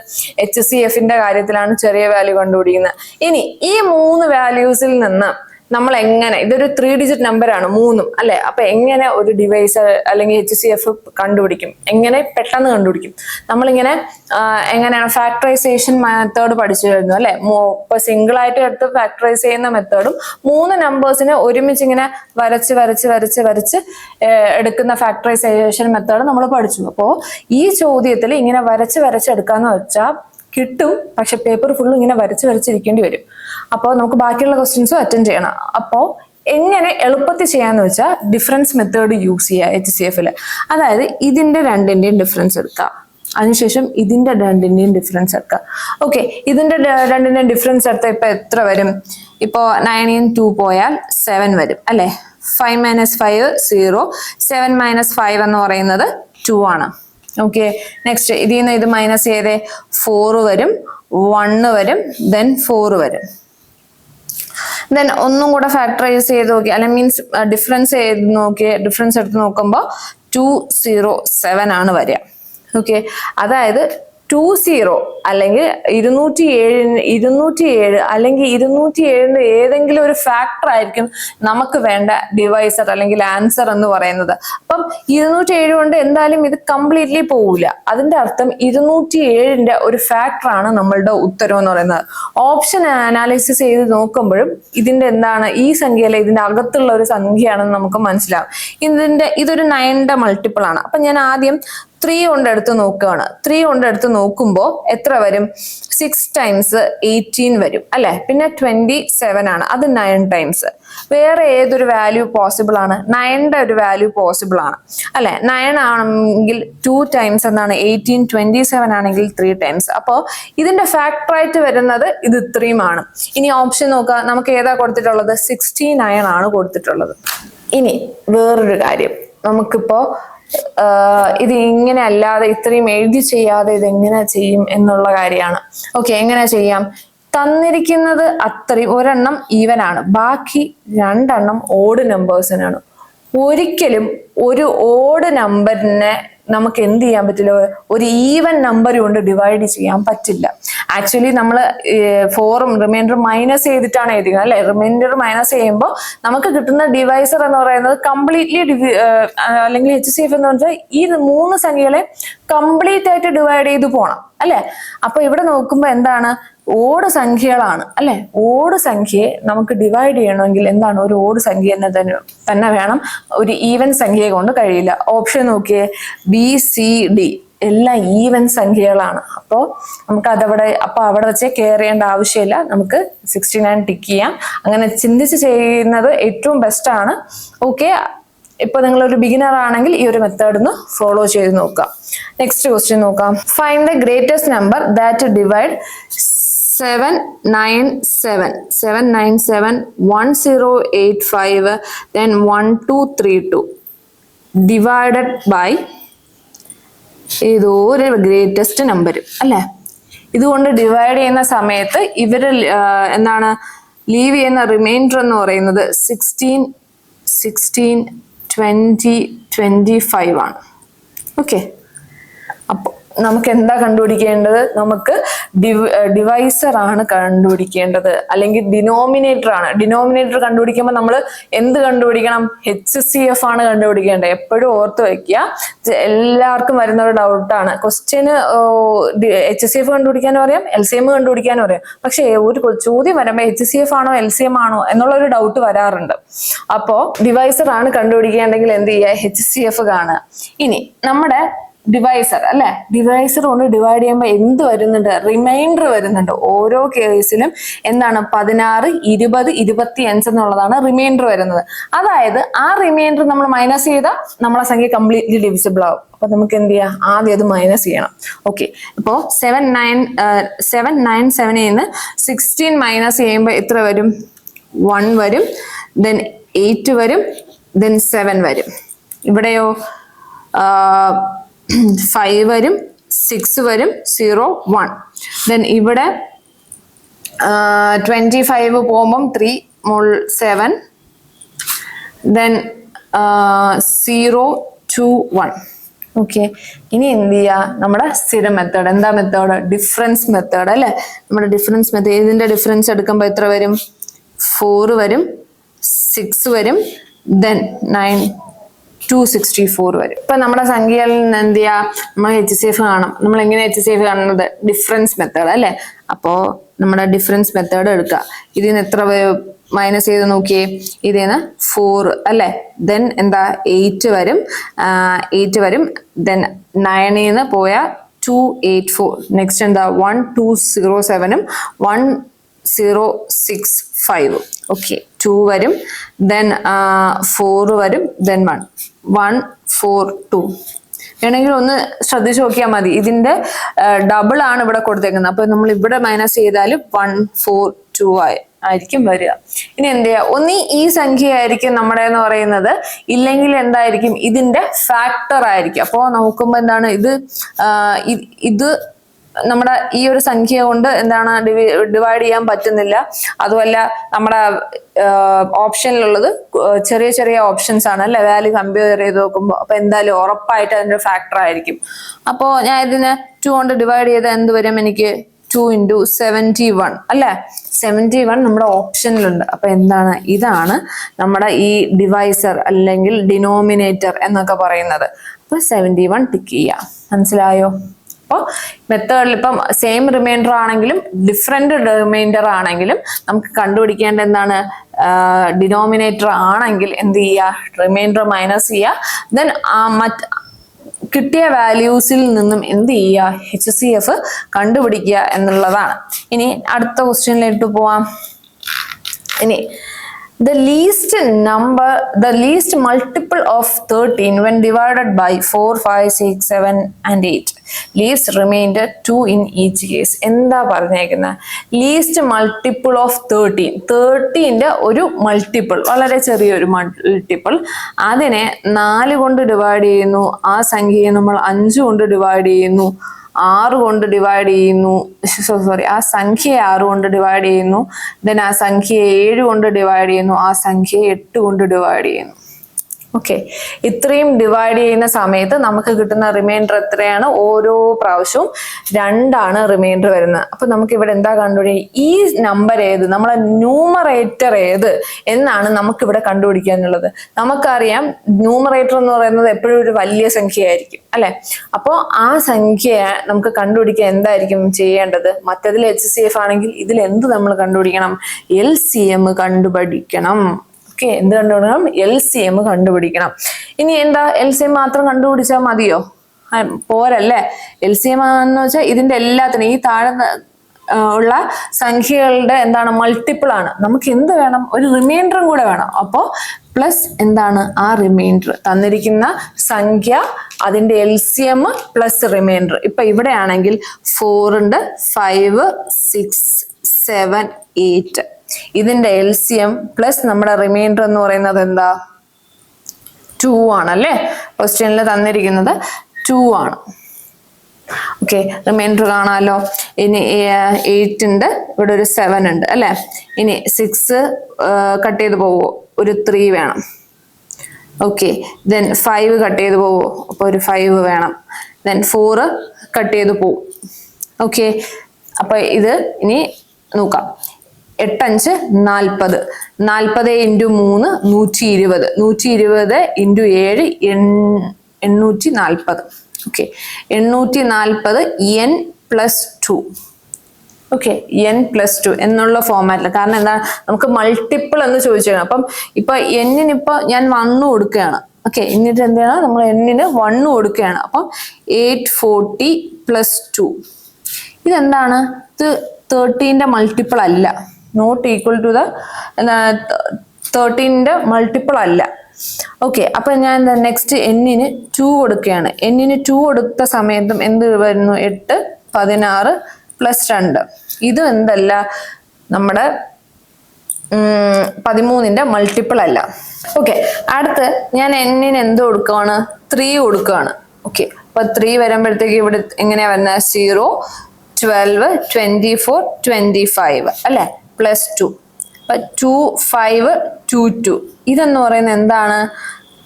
HCFന്റെ കാര്യത്തിലാണ് ചെറിയ വാല്യൂ കണ്ടുപിടിക്കുന്നത്. ഇനി ഈ 3 വാല്യൂസിൽ നിന്ന് നമ്മൾ എങ്ങനെ, ഇതൊരു 3 ഡിജിറ്റ് നമ്പർ ആണ് 3ഉം അല്ലെ, അപ്പൊ എങ്ങനെ ഒരു ഡിവൈസർ അല്ലെങ്കിൽ HCF കണ്ടുപിടിക്കും? എങ്ങനെ പെട്ടെന്ന് കണ്ടുപിടിക്കും? നമ്മളിങ്ങനെ എങ്ങനെയാണ് ഫാക്ടറൈസേഷൻ മെത്തേഡ് പഠിച്ചു വരുന്നു അല്ലെ. ഇപ്പൊ സിംഗിൾ ആയിട്ട് എടുത്ത് ഫാക്ടറൈസ് ചെയ്യുന്ന മെത്തേഡും 3 നമ്പേഴ്സിനെ ഒരുമിച്ച് ഇങ്ങനെ വരച്ച് വരച്ച് വരച്ച് വരച്ച് എടുക്കുന്ന ഫാക്ടറൈസേഷൻ മെത്തേഡ് നമ്മൾ പഠിച്ചു. അപ്പോ ഈ ചോദ്യത്തിൽ ഇങ്ങനെ വരച്ച് വരച്ചെടുക്കാന്ന് വെച്ചാൽ കിട്ടും, പക്ഷെ പേപ്പർ ഫുള്ളും ഇങ്ങനെ വരച്ച് വരച്ചിരിക്കേണ്ടി വരും. അപ്പോൾ നമുക്ക് ബാക്കിയുള്ള ക്വസ്റ്റ്യൻസും അറ്റൻഡ് ചെയ്യണം. അപ്പോൾ എങ്ങനെ എളുപ്പത്തിൽ ചെയ്യാന്ന് വെച്ചാൽ ഡിഫറൻസ് മെത്തേഡ് യൂസ് ചെയ്യുക HCFൽ. അതായത് ഇതിന്റെ രണ്ടിന്റെയും ഡിഫറൻസ് എടുക്കുക, അതിനുശേഷം ഇതിന്റെ രണ്ടിന്റെയും ഡിഫറൻസ് എടുക്കുക. ഓക്കെ, ഇതിന്റെ രണ്ടിന്റെയും ഡിഫറൻസ് എടുത്താൽ ഇപ്പൊ എത്ര വരും? ഇപ്പോ 9 2 പോയാൽ 7 വരും അല്ലെ. 5 - 5 0. 7 - 5 എന്ന് പറയുന്നത് 2 ആണ്. ഓക്കെ, നെക്സ്റ്റ് ഇതിൽ നിന്ന് ഇത് മൈനസ് ചെയ്തേ 4 വരും, 1 വരും, ദെൻ 4 വരും. ദെൻ ഒന്നും കൂടെ ഫാക്ടറൈസ് ചെയ്ത് നോക്കി, അല്ലെങ്കിൽ മീൻസ് ഡിഫറൻസ് ചെയ്ത് നോക്കി, ഡിഫറൻസ് എടുത്ത് നോക്കുമ്പോൾ 207 ആണ് വരിക. ഓക്കെ, അതായത് 20 അല്ലെങ്കിൽ 207 അല്ലെങ്കിൽ 207 ഏതെങ്കിലും ഒരു ഫാക്ടർ ആയിരിക്കും നമുക്ക് വേണ്ട ഡിവൈസർ അല്ലെങ്കിൽ ആൻസർ എന്ന് പറയുന്നത്. അപ്പം 207 കൊണ്ട് എന്തായാലും ഇത് കംപ്ലീറ്റ്ലി പോവില്ല. അതിന്റെ അർത്ഥം 207ന്റെ ഒരു ഫാക്ടർ ആണ് നമ്മളുടെ ഉത്തരം എന്ന് പറയുന്നത്. ഓപ്ഷൻ അനാലിസിസ് ചെയ്ത് നോക്കുമ്പോഴും ഇതിന്റെ എന്താണ്, ഈ സംഖ്യയിലെ ഇതിന്റെ അകത്തുള്ള ഒരു സംഖ്യയാണെന്ന് നമുക്ക് മനസ്സിലാവും. ഇതൊരു 9ന്റെ മൾട്ടിപ്പിൾ ആണ്. അപ്പൊ ഞാൻ ആദ്യം 3 കൊണ്ട് എടുത്ത് നോക്കുകയാണ്. 3 കൊണ്ട് എടുത്ത് നോക്കുമ്പോൾ എത്ര വരും? 6 times 18 വരും അല്ലെ. പിന്നെ 27 ആണ്, അത് 9 times. വേറെ ഏതൊരു വാല്യൂ പോസിബിൾ ആണ്? 9ന്റെ ഒരു വാല്യൂ പോസിബിൾ ആണ് അല്ലെ. 9 ആണെങ്കിൽ 2 times എന്നാണ്, 18 27 ആണെങ്കിൽ 3 times. അപ്പോ ഇതിന്റെ ഫാക്ടർ ആയിട്ട് വരുന്നത് ഇത് 3 ആണ്. ഇനി ഓപ്ഷൻ നോക്കുക, നമുക്ക് ഏതാ കൊടുത്തിട്ടുള്ളത്? 69 ആണ് കൊടുത്തിട്ടുള്ളത്. ഇനി വേറൊരു കാര്യം, നമുക്കിപ്പോ ഇത് ഇങ്ങനെ അല്ലാതെ ഇത്രയും എഴുതി ചെയ്യാതെ ഇത് എങ്ങനെ ചെയ്യും എന്നുള്ള കാര്യമാണ്. ഓക്കെ, എങ്ങനെ ചെയ്യാം? തന്നിരിക്കുന്നത് അത്രയും ഒരെണ്ണം ഈവൻ ആണ്, ബാക്കി 2 ഓഡ് നമ്പേഴ്സിനാണ്. ഒരിക്കലും ഒരു ഓഡ് നമ്പറിനെ നമുക്ക് എന്ത് ചെയ്യാൻ പറ്റില്ല? ഒരു ഈവൻ നമ്പർ കൊണ്ട് ഡിവൈഡ് ചെയ്യാൻ പറ്റില്ല. ആക്ച്വലി നമ്മൾ 4ഉം റിമൈൻഡർ മൈനസ് ചെയ്തിട്ടാണ് എഴുതുന്നത് അല്ലെ. റിമൈൻഡർ മൈനസ് ചെയ്യുമ്പോൾ നമുക്ക് കിട്ടുന്ന ഡിവൈസർ എന്ന് പറയുന്നത് കംപ്ലീറ്റ്ലി അല്ലെങ്കിൽ HCF എന്ന് പറഞ്ഞാൽ ഈ 3 സംഖ്യകളെ കംപ്ലീറ്റ് ആയിട്ട് ഡിവൈഡ് ചെയ്ത് പോണം അല്ലെ. അപ്പൊ ഇവിടെ നോക്കുമ്പോൾ എന്താണ്? ഓഡ് സംഖ്യകളാണ് അല്ലെ. ഓഡ് സംഖ്യയെ നമുക്ക് ഡിവൈഡ് ചെയ്യണമെങ്കിൽ എന്താണ്? ഒരു ഓഡ് സംഖ്യ തന്നെ വേണം, ഒരു ഈവൻ സംഖ്യയെ കൊണ്ട് കഴിയില്ല. ഓപ്ഷൻ നോക്കിയേ, BCD എല്ലാം ഈവൻ സംഖ്യകളാണ്. അപ്പോൾ നമുക്ക് അവിടെ വെച്ച് കെയർ ചെയ്യേണ്ട ആവശ്യമില്ല, നമുക്ക് 69 ടിക്ക് ചെയ്യാം. അങ്ങനെ ചിന്തിച്ച് ചെയ്യുന്നത് ഏറ്റവും ബെസ്റ്റ് ആണ്. ഓക്കെ, ഇപ്പൊ നിങ്ങളൊരു ബിഗിനർ ആണെങ്കിൽ ഈ ഒരു മെത്തേഡ് ഒന്ന് ഫോളോ ചെയ്ത് നോക്കാം. നെക്സ്റ്റ് ക്വസ്റ്റ്യൻ നോക്കാം. Find the greatest number that divide 797 1085 then 1232 divided by ഏതോ ഒരു ഗ്രേറ്റസ്റ്റ് നമ്പർ അല്ലെ. ഇതുകൊണ്ട് ഡിവൈഡ് ചെയ്യുന്ന സമയത്ത് ഇവര് എന്താണ് ലീവ് ചെയ്യുന്ന റിമൈൻഡർ എന്ന് പറയുന്നത് 16 20 25 ആണ്. ഓക്കെ, അപ്പോൾ നമുക്ക് എന്താ കണ്ടുപിടിക്കേണ്ടത്? നമുക്ക് ഡിവൈസർ ആണ് കണ്ടുപിടിക്കേണ്ടത്, അല്ലെങ്കിൽ ഡിനോമിനേറ്റർ ആണ്. ഡിനോമിനേറ്റർ കണ്ടുപിടിക്കുമ്പോൾ നമ്മൾ എന്ത് കണ്ടുപിടിക്കണം? HCF ആണ് കണ്ടുപിടിക്കേണ്ടത്. എപ്പോഴും ഓർത്ത് വെക്കുക, എല്ലാവർക്കും വരുന്ന ഒരു ഡൗട്ടാണ്. ക്വസ്റ്റ്യന് HCF കണ്ടുപിടിക്കാനും അറിയാം, LCM കണ്ടുപിടിക്കാനും അറിയാം. പക്ഷെ ഒരു ചോദ്യം വരുമ്പോൾ HCF ആണോ LCM ആണോ എന്നുള്ളൊരു ഡൗട്ട് വരാറുണ്ട്. അപ്പോ ഡിവൈസർ ആണ് കണ്ടുപിടിക്കേണ്ടെങ്കിൽ എന്ത് ചെയ്യുക? HCF കാണുക. ഇനി നമ്മുടെ ഡിവൈസർ അല്ലെ, ഡിവൈസർ കൊണ്ട് ഡിവൈഡ് ചെയ്യുമ്പോൾ എന്ത് വരുന്നുണ്ട്? റിമൈൻഡർ വരുന്നുണ്ട്. ഓരോ കേസിലും എന്താണ് 16, 20, 25 എന്നുള്ളതാണ് റിമൈൻഡർ വരുന്നത്. അതായത് ആ റിമൈൻഡർ നമ്മൾ മൈനസ് ചെയ്താൽ നമ്മളെ സംഖ്യ കംപ്ലീറ്റ്ലി ഡിവിസിബിൾ ആവും. അപ്പൊ നമുക്ക് എന്ത് ചെയ്യാം? ആദ്യം അത് മൈനസ് ചെയ്യണം. ഓക്കെ, അപ്പോ 797 നിന്ന് 16 മൈനസ് ചെയ്യുമ്പോൾ എത്ര വരും? 1 വരും, then 8 വരും, then 7 വരും. ഇവിടെയോ 5 വരും, 6 വരും, 0, 1. then ഇവിടെ 25 പോകുമ്പം 3 7, then 0, 2, 1. ഓക്കെ, ഇനി എന്ത് ചെയ്യുക? നമ്മുടെ സ്ഥിരം മെത്തേഡ്. എന്താ മെത്തേഡ്? ഡിഫറൻസ് മെത്തേഡ് അല്ലെ. നമ്മുടെ ഡിഫറൻസ് മെത്തേഡ്, ഇതിന്റെ ഡിഫറൻസ് എടുക്കുമ്പോൾ എത്ര വരും? 4 വരും, 6 വരും, then 9, 264 വരും. ഇപ്പൊ നമ്മുടെ സംഖ്യയിൽ നിന്ന് എന്ത് ചെയ്യാ? നമ്മൾ HCF കാണാം. നമ്മൾ എങ്ങനെ HCF കാണുന്നത്? ഡിഫറൻസ് മെത്തേഡ് അല്ലെ. അപ്പോ നമ്മുടെ ഡിഫറൻസ് മെത്തേഡ് എടുക്കുക. ഇതിൽ നിന്ന് എത്ര മൈനസ് ചെയ്ത് നോക്കിയേ? ഇതിൽ നിന്ന് 4 അല്ലെ, ദെൻ എന്താ 8 വരും, 8 വരും, ദെൻ 9 നിന്ന് പോയ 284, നെക്സ്റ്റ് എന്താ 1207ഉം 1065. ഓക്കെ, 2 വരും, ദെൻ 4 വരും, ദെൻ 142. വേണമെങ്കിൽ ഒന്ന് ശ്രദ്ധിച്ചു നോക്കിയാൽ മതി. ഇതിന്റെ ഡബിൾ ആണ് ഇവിടെ കൊടുത്തേക്കുന്നത്. അപ്പൊ നമ്മൾ ഇവിടെ മൈനസ് ചെയ്താൽ 142 ആയിരിക്കും വരിക. ഇനി എന്ത് ചെയ്യാ? ഒന്നി ഈ സംഖ്യ ആയിരിക്കും നമ്മുടെ എന്ന് പറയുന്നത്, ഇല്ലെങ്കിൽ എന്തായിരിക്കും? ഇതിന്റെ ഫാക്ടർ ആയിരിക്കും. അപ്പോ നോക്കുമ്പോ എന്താണ് ഇത് നമ്മുടെ ഈ ഒരു സംഖ്യ കൊണ്ട് എന്താണ് ഡിവൈഡ് ചെയ്യാൻ പറ്റുന്നില്ല. അതുമല്ല നമ്മുടെ ഓപ്ഷനിലുള്ളത് ചെറിയ ചെറിയ ഓപ്ഷൻസ് ആണ് അല്ലെ, വാല്യൂ കമ്പയർ ചെയ്ത് നോക്കുമ്പോൾ. അപ്പൊ എന്തായാലും ഉറപ്പായിട്ട് അതിന്റെ ഫാക്ടർ ആയിരിക്കും. അപ്പോ ഞാൻ ഇതിനെ 2 കൊണ്ട് ഡിവൈഡ് ചെയ്താൽ എന്ത് വരും? എനിക്ക് 2 × 71 അല്ലെ. 71 നമ്മുടെ ഓപ്ഷനിലുണ്ട്. അപ്പൊ എന്താണ്? ഇതാണ് നമ്മുടെ ഈ ഡിവൈസർ അല്ലെങ്കിൽ ഡിനോമിനേറ്റർ എന്നൊക്കെ പറയുന്നത്. അപ്പൊ 71 ടിക്ക് ചെയ്യാം. മനസ്സിലായോ? അപ്പോൾ മെത്തേഡിൽ ഇപ്പം സെയിം റിമൈൻഡർ ആണെങ്കിലും ഡിഫറെന്റ് റിമൈൻഡർ ആണെങ്കിലും നമുക്ക് കണ്ടുപിടിക്കേണ്ട എന്താണ്? ഡിനോമിനേറ്റർ ആണെങ്കിൽ എന്ത് ചെയ്യുക? റിമൈൻഡർ മൈനസ് ചെയ്യുക, ദെൻ കിട്ടിയ വാല്യൂസിൽ നിന്നും എന്ത് ചെയ്യുക? HCF കണ്ടുപിടിക്കുക എന്നുള്ളതാണ്. ഇനി അടുത്ത ക്വസ്റ്റ്യനിലേക്ക് പോവാം. ഇനി the least multiple of 13 when divided by 4, 5, 6, 7 and 8 leaves remainder 2 in each case. എന്താ പറഞ്ഞേക്കുന്നത്? ലീസ്റ്റ് മൾട്ടിപ്പിൾ ഓഫ് 13ന്റെ ഒരു മൾട്ടിപ്പിൾ, വളരെ ചെറിയൊരു മൾട്ടിപ്പിൾ, അതിനെ 4 കൊണ്ട് ഡിവൈഡ് ചെയ്യുന്നു. ആ സംഖ്യയെ നമ്മൾ 5 കൊണ്ട് ഡിവൈഡ് ചെയ്യുന്നു, 6 കൊണ്ട് ഡിവൈഡ് ചെയ്യുന്നു, ആ സംഖ്യയെ 6 കൊണ്ട് ഡിവൈഡ് ചെയ്യുന്നു, ദെൻ ആ സംഖ്യയെ 7 കൊണ്ട് ഡിവൈഡ് ചെയ്യുന്നു, ആ സംഖ്യയെ 8 കൊണ്ട് ഡിവൈഡ് ചെയ്യുന്നു. ഓക്കെ, ഇത്രയും ഡിവൈഡ് ചെയ്യുന്ന സമയത്ത് നമുക്ക് കിട്ടുന്ന റിമൈൻഡർ എത്രയാണ്? ഓരോ പ്രാവശ്യവും 2 ആണ് റിമൈൻഡർ വരുന്നത്. അപ്പൊ നമുക്ക് ഇവിടെ എന്താ കണ്ടുപിടിക്കുക? ഈ നമ്പർ ഏത്, നമ്മളെ ന്യൂമറേറ്റർ ഏത് എന്നാണ് നമുക്ക് ഇവിടെ കണ്ടുപിടിക്കാനുള്ളത്. നമുക്കറിയാം ന്യൂമറേറ്റർ എന്ന് പറയുന്നത് എപ്പോഴും ഒരു വലിയ സംഖ്യയായിരിക്കും അല്ലെ. അപ്പോൾ ആ സംഖ്യയെ നമുക്ക് കണ്ടുപിടിക്കാൻ എന്തായിരിക്കും ചെയ്യേണ്ടത്? മറ്റേതിൽ HCF ആണെങ്കിൽ ഇതിൽ എന്ത് നമ്മൾ കണ്ടുപിടിക്കണം? LCM കണ്ടുപിടിക്കണം. ഓക്കെ, എന്ത് കണ്ടുപിടിക്കണം? LCM കണ്ടുപിടിക്കണം. ഇനി എന്താ LCM മാത്രം കണ്ടുപിടിച്ചാൽ മതിയോ? പോരല്ലേ. LCM എന്ന് വെച്ചാൽ ഇതിന്റെ എല്ലാത്തിനും ഈ താഴെ ഉള്ള സംഖ്യകളുടെ എന്താണ്? മൾട്ടിപ്പിൾ ആണ്. നമുക്ക് എന്ത് വേണം? ഒരു റിമൈൻഡറും കൂടെ വേണം. അപ്പോൾ പ്ലസ് എന്താണ്? ആ റിമൈൻഡർ തന്നിരിക്കുന്ന സംഖ്യ, അതിന്റെ LCM പ്ലസ് റിമൈൻഡർ. ഇപ്പൊ ഇവിടെ ആണെങ്കിൽ 4 ഉണ്ട്, 5, 6, 7, 8. ഇതിന്റെ LCM പ്ലസ് നമ്മുടെ റിമൈൻഡർ എന്ന് പറയുന്നത് എന്താ? 2 ആണല്ലേ. ക്വസ്റ്റ്യനിൽ തന്നിരിക്കുന്നത് 2 ആണ്. ഓക്കെ, റിമൈൻഡർ കാണാമല്ലോ. ഇനി 8 ഉണ്ട്, ഇവിടെ ഒരു 7 ഉണ്ട് അല്ലെ. ഇനി 6 കട്ട് ചെയ്ത് പോവോ? ഒരു 3 വേണം. ഓക്കെ, ദെൻ 5 കട്ട് ചെയ്ത് പോവോ? അപ്പൊ ഒരു 5 വേണം. ദെൻ 4 കട്ട് ചെയ്ത് പോവും. ഓക്കെ, അപ്പൊ ഇത് ഇനി നോക്കാം. 8, 5, 40. 40 × 3 120. 120 × 7 840. Okay, 840 n + 2. ഓക്കെ, n + 2 എന്നുള്ള ഫോമാറ്റിൽ. കാരണം എന്താ? നമുക്ക് മൾട്ടിപ്പിൾ എന്ന് ചോദിച്ചേക്കണം. അപ്പം ഇപ്പൊ എന്നിനിപ്പോ ഞാൻ 1 കൊടുക്കുകയാണ്. ഓക്കെ, എന്നിട്ട് എന്താണ് നമ്മൾ n-ന് 1 കൊടുക്കുകയാണ്. അപ്പം 840 + 2 ഇതെന്താണ്? ഇത് 13ന്റെ മൾട്ടിപ്പിൾ അല്ല, നോട്ട് ഈക്വൽ ടു ദ 13ന്റെ മൾട്ടിപ്പിൾ അല്ല. ഓക്കെ, അപ്പൊ ഞാൻ നെക്സ്റ്റ് n-ന് 2 കൊടുക്കുകയാണ്. n-ന് 2 കൊടുത്ത സമയത്തും എന്ത് വരുന്നു? 8 16 + 2 ഇത് എന്തല്ല, നമ്മുടെ 13ന്റെ മൾട്ടിപ്പിൾ അല്ല. ഓക്കെ, അടുത്ത് ഞാൻ n-ന് എന്ത് കൊടുക്കുകയാണ്? 3 കൊടുക്കുകയാണ്. ഓക്കെ, അപ്പൊ 3 വരുമ്പോഴത്തേക്ക് ഇവിടെ എങ്ങനെയാ വരുന്നത്? 0 12 24 25 അല്ലെ, +2. അപ്പൊ 2 5 2 2 ഇതെന്ന് പറയുന്നത് എന്താണ്?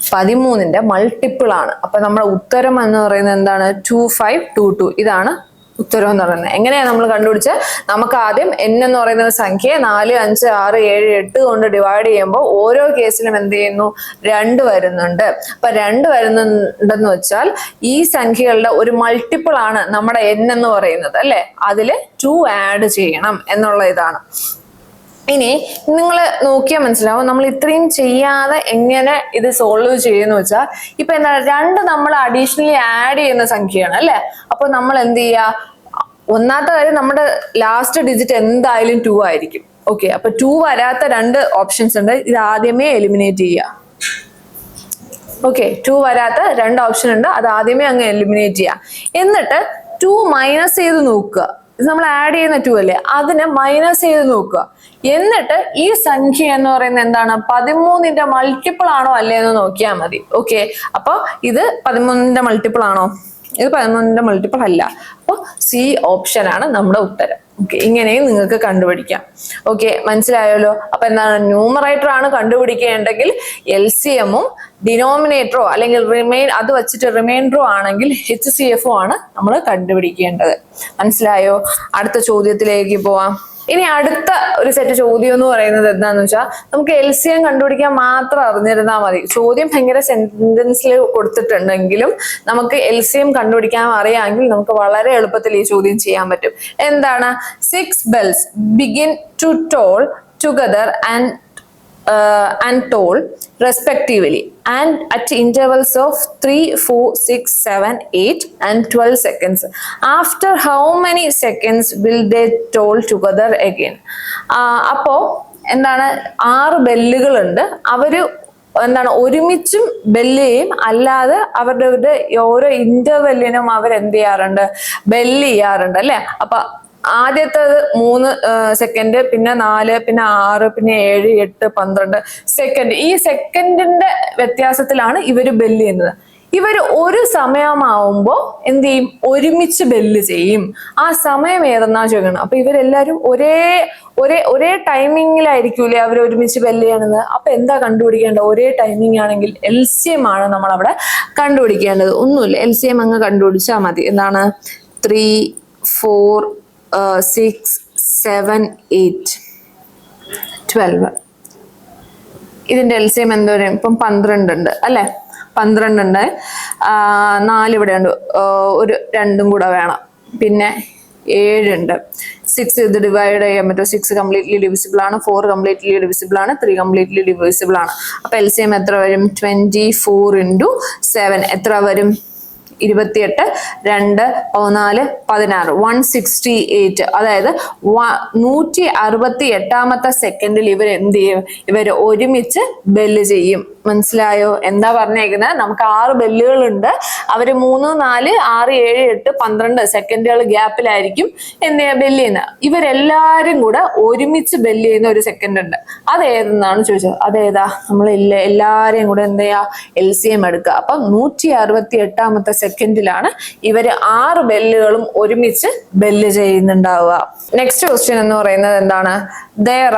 13ന്റെ മൾട്ടിപ്പിൾ ആണ്. അപ്പൊ നമ്മുടെ ഉത്തരം എന്ന് പറയുന്നത് എന്താണ്? 2522 ഇതാണ് ഉത്തരം എന്ന് പറയുന്നത്. എങ്ങനെയാണ് നമ്മൾ കണ്ടുപിടിച്ചത്? നമുക്ക് ആദ്യം n എന്ന് പറയുന്ന സംഖ്യ 4 5 6 7 8 കൊണ്ട് ഡിവൈഡ് ചെയ്യുമ്പോൾ ഓരോ കേസിലും എന്ത് ചെയ്യുന്നു? 2 വരുന്നുണ്ട്. അപ്പൊ 2 വരുന്നുണ്ടെന്ന് വെച്ചാൽ ഈ സംഖ്യകളുടെ ഒരു മൾട്ടിപ്പിൾ ആണ് നമ്മുടെ n എന്ന് പറയുന്നത് അല്ലെ, അതില് 2 ആഡ് ചെയ്യണം എന്നുള്ള ഇതാണ്. ഇനി നിങ്ങൾ നോക്കിയാൽ മനസ്സിലാവും നമ്മൾ ഇത്രയും ചെയ്യാതെ എങ്ങനെ ഇത് സോൾവ് ചെയ്യുന്ന വെച്ചാൽ, ഇപ്പൊ എന്താ 2 നമ്മൾ അഡീഷണലി ആഡ് ചെയ്യുന്ന സംഖ്യയാണ് അല്ലെ. അപ്പൊ നമ്മൾ എന്ത് ചെയ്യുക? ഒന്നാമത്തെ കാര്യം, നമ്മുടെ ലാസ്റ്റ് ഡിജിറ്റ് എന്തായാലും 2 ആയിരിക്കും. ഓക്കെ, അപ്പൊ 2 വരാത്ത 2 ഓപ്ഷൻസ് ഉണ്ട്, ഇത് ആദ്യമേ എലിമിനേറ്റ് ചെയ്യുക. ഓക്കെ, 2 വരാത്ത 2 ഓപ്ഷൻ ഉണ്ട്, അത് ആദ്യമേ അങ്ങ് എലിമിനേറ്റ് ചെയ്യുക. എന്നിട്ട് 2 മൈനസ് ചെയ്ത് നോക്കുക. ഇത് നമ്മൾ ആഡ് ചെയ്യുന്ന 2 അല്ലേ, അതിനെ മൈനസ് ചെയ്ത് നോക്കുക. എന്നിട്ട് ഈ സംഖ്യ എന്ന് പറയുന്നത് എന്താണ്? 13ന്റെ മൾട്ടിപ്പിൾ ആണോ അല്ലേ എന്ന് നോക്കിയാൽ മതി. ഓക്കെ, അപ്പൊ ഇത് 13ന്റെ മൾട്ടിപ്പിൾ ആണോ? ഇത് 13ന്റെ മൾട്ടിപ്പിൾ അല്ല. അപ്പൊ സി ഓപ്ഷൻ ആണ് നമ്മുടെ ഉത്തരം. ഓക്കെ, ഇങ്ങനെയും നിങ്ങൾക്ക് കണ്ടുപിടിക്കാം. ഓക്കെ, മനസ്സിലായല്ലോ. അപ്പൊ എന്താണ്? ന്യൂമറേറ്റർ ആണ് കണ്ടുപിടിക്കേണ്ടെങ്കിൽ LCM-ഉം ഡിനോമിനേറ്ററോ അല്ലെങ്കിൽ അത് വെച്ചിട്ട് റിമൈൻഡറോ ആണെങ്കിൽ HCF ആണ് നമ്മൾ കണ്ടുപിടിക്കേണ്ടത്. മനസ്സിലായോ? അടുത്ത ചോദ്യത്തിലേക്ക് പോവാം. ഇനി അടുത്ത ഒരു സെറ്റ് ചോദ്യം എന്ന് പറയുന്നത് എന്താന്ന് വെച്ചാൽ, നമുക്ക് LCM കണ്ടുപിടിക്കാൻ മാത്രം അറിഞ്ഞിരുന്നാൽ മതി. ചോദ്യം ഭയങ്കര സെന്റൻസിൽ കൊടുത്തിട്ടുണ്ടെങ്കിലും നമുക്ക് LCM കണ്ടുപിടിക്കാൻ അറിയാമെങ്കിൽ നമുക്ക് വളരെ എളുപ്പത്തിൽ ഈ ചോദ്യം ചെയ്യാൻ പറ്റും. എന്താണ്? 6 bells begin to toll together and toll respectively and at intervals of 3 4 6 7 8 and 12 seconds. After how many seconds will they toll together again? അപ്പോ എന്താണ്? 6 ബെല്ലുകളുണ്ട്. അവര് എന്താണ് ഒരുമിച്ചും ബെല്ല് ചെയ്യും, അല്ലാതെ അവരുടെ ഓരോ ഇന്റർവെല്ലിനും അവരെന്ത് ചെയ്യാറുണ്ട്? ബെല്ല് ചെയ്യാറുണ്ട് അല്ലെ. അപ്പൊ ആദ്യത്തേത് 3 സെക്കൻഡ്, പിന്നെ 4, പിന്നെ 6, പിന്നെ 7 8 12 സെക്കൻഡ്. ഈ സെക്കൻഡിന്റെ വ്യത്യാസത്തിലാണ് ഇവര് ബെല്ല് ചെയ്യുന്നത്. ഇവർ ഒരു സമയമാവുമ്പോ എന്ത് ചെയ്യും? ഒരുമിച്ച് ബെല്ല് ചെയ്യും. ആ സമയം ഏതെന്നാ ചോദിക്കണം. അപ്പൊ ഇവരെല്ലാരും ഒരേ ടൈമിങ്ങിലായിരിക്കൂലേ അവർ ഒരുമിച്ച് ബെല്ല് ചെയ്യണത്. അപ്പൊ എന്താ കണ്ടുപിടിക്കേണ്ടത്? ഒരേ ടൈമിംഗ് ആണെങ്കിൽ LCM ആണ് നമ്മൾ അവിടെ കണ്ടുപിടിക്കേണ്ടത്. ഒന്നുമില്ല, LCM അങ്ങ് കണ്ടുപിടിച്ചാൽ മതി. എന്താണ്? 3 4 6 7 8 12. ഇതിന്റെ LCM എന്തോരം? ഇപ്പം 12 ഉണ്ട് അല്ലെ. 12 ഉണ്ട്. 4 ഇവിടെ ഉണ്ട്, ഒരു 2 കൂടെ വേണം. പിന്നെ 7 ഉണ്ട്. 6 ഇത് ഡിവൈഡ് ചെയ്യാൻ പറ്റും. 6 കംപ്ലീറ്റ്ലി ഡിവിസിബിൾ ആണ്, 4 കംപ്ലീറ്റ്ലി ഡിവിസിബിൾ ആണ്, 3 കംപ്ലീറ്റ്ലി ഡിവിസിബിൾ ആണ്. അപ്പൊ LCM എത്ര വരും? 24 × 7 എത്ര വരും? 28 2 14 16 168. അതായത് 168ാമത്തെ സെക്കൻഡിൽ ഇവർ എന്ത് ചെയ്യും? ഇവർ ഒരുമിച്ച് ബെല്ല് ചെയ്യും. മനസ്സിലായോ? എന്താ പറഞ്ഞേക്കുന്നത്? നമുക്ക് 6 ബെല്ലുകളുണ്ട്. അവര് 3 4 6 7 8 12 സെക്കൻഡുകൾ ഗ്യാപ്പിലായിരിക്കും എന്ത് ചെയ്യാ ബെല്ല് ചെയ്യുന്നത്. ഇവരെല്ലാരും കൂടെ ഒരുമിച്ച് ബെല്ല് ചെയ്യുന്ന ഒരു സെക്കൻഡ് ഉണ്ട്. അതേതെന്നാണ് ചോദിച്ചത്. അതേതാ? നമ്മൾ എല്ലാരെയും കൂടെ എന്ത് ചെയ്യാ? LCM എടുക്കുക. അപ്പൊ 168ാമത്തെ സെക്കൻഡിലാണ് ഇവര് 6 ബെല്ലുകളും ഒരുമിച്ച് ബെല്ല് ചെയ്യുന്നുണ്ടാവുക. നെക്സ്റ്റ് ക്വസ്റ്റ്യൻ എന്ന് പറയുന്നത് എന്താണ്? There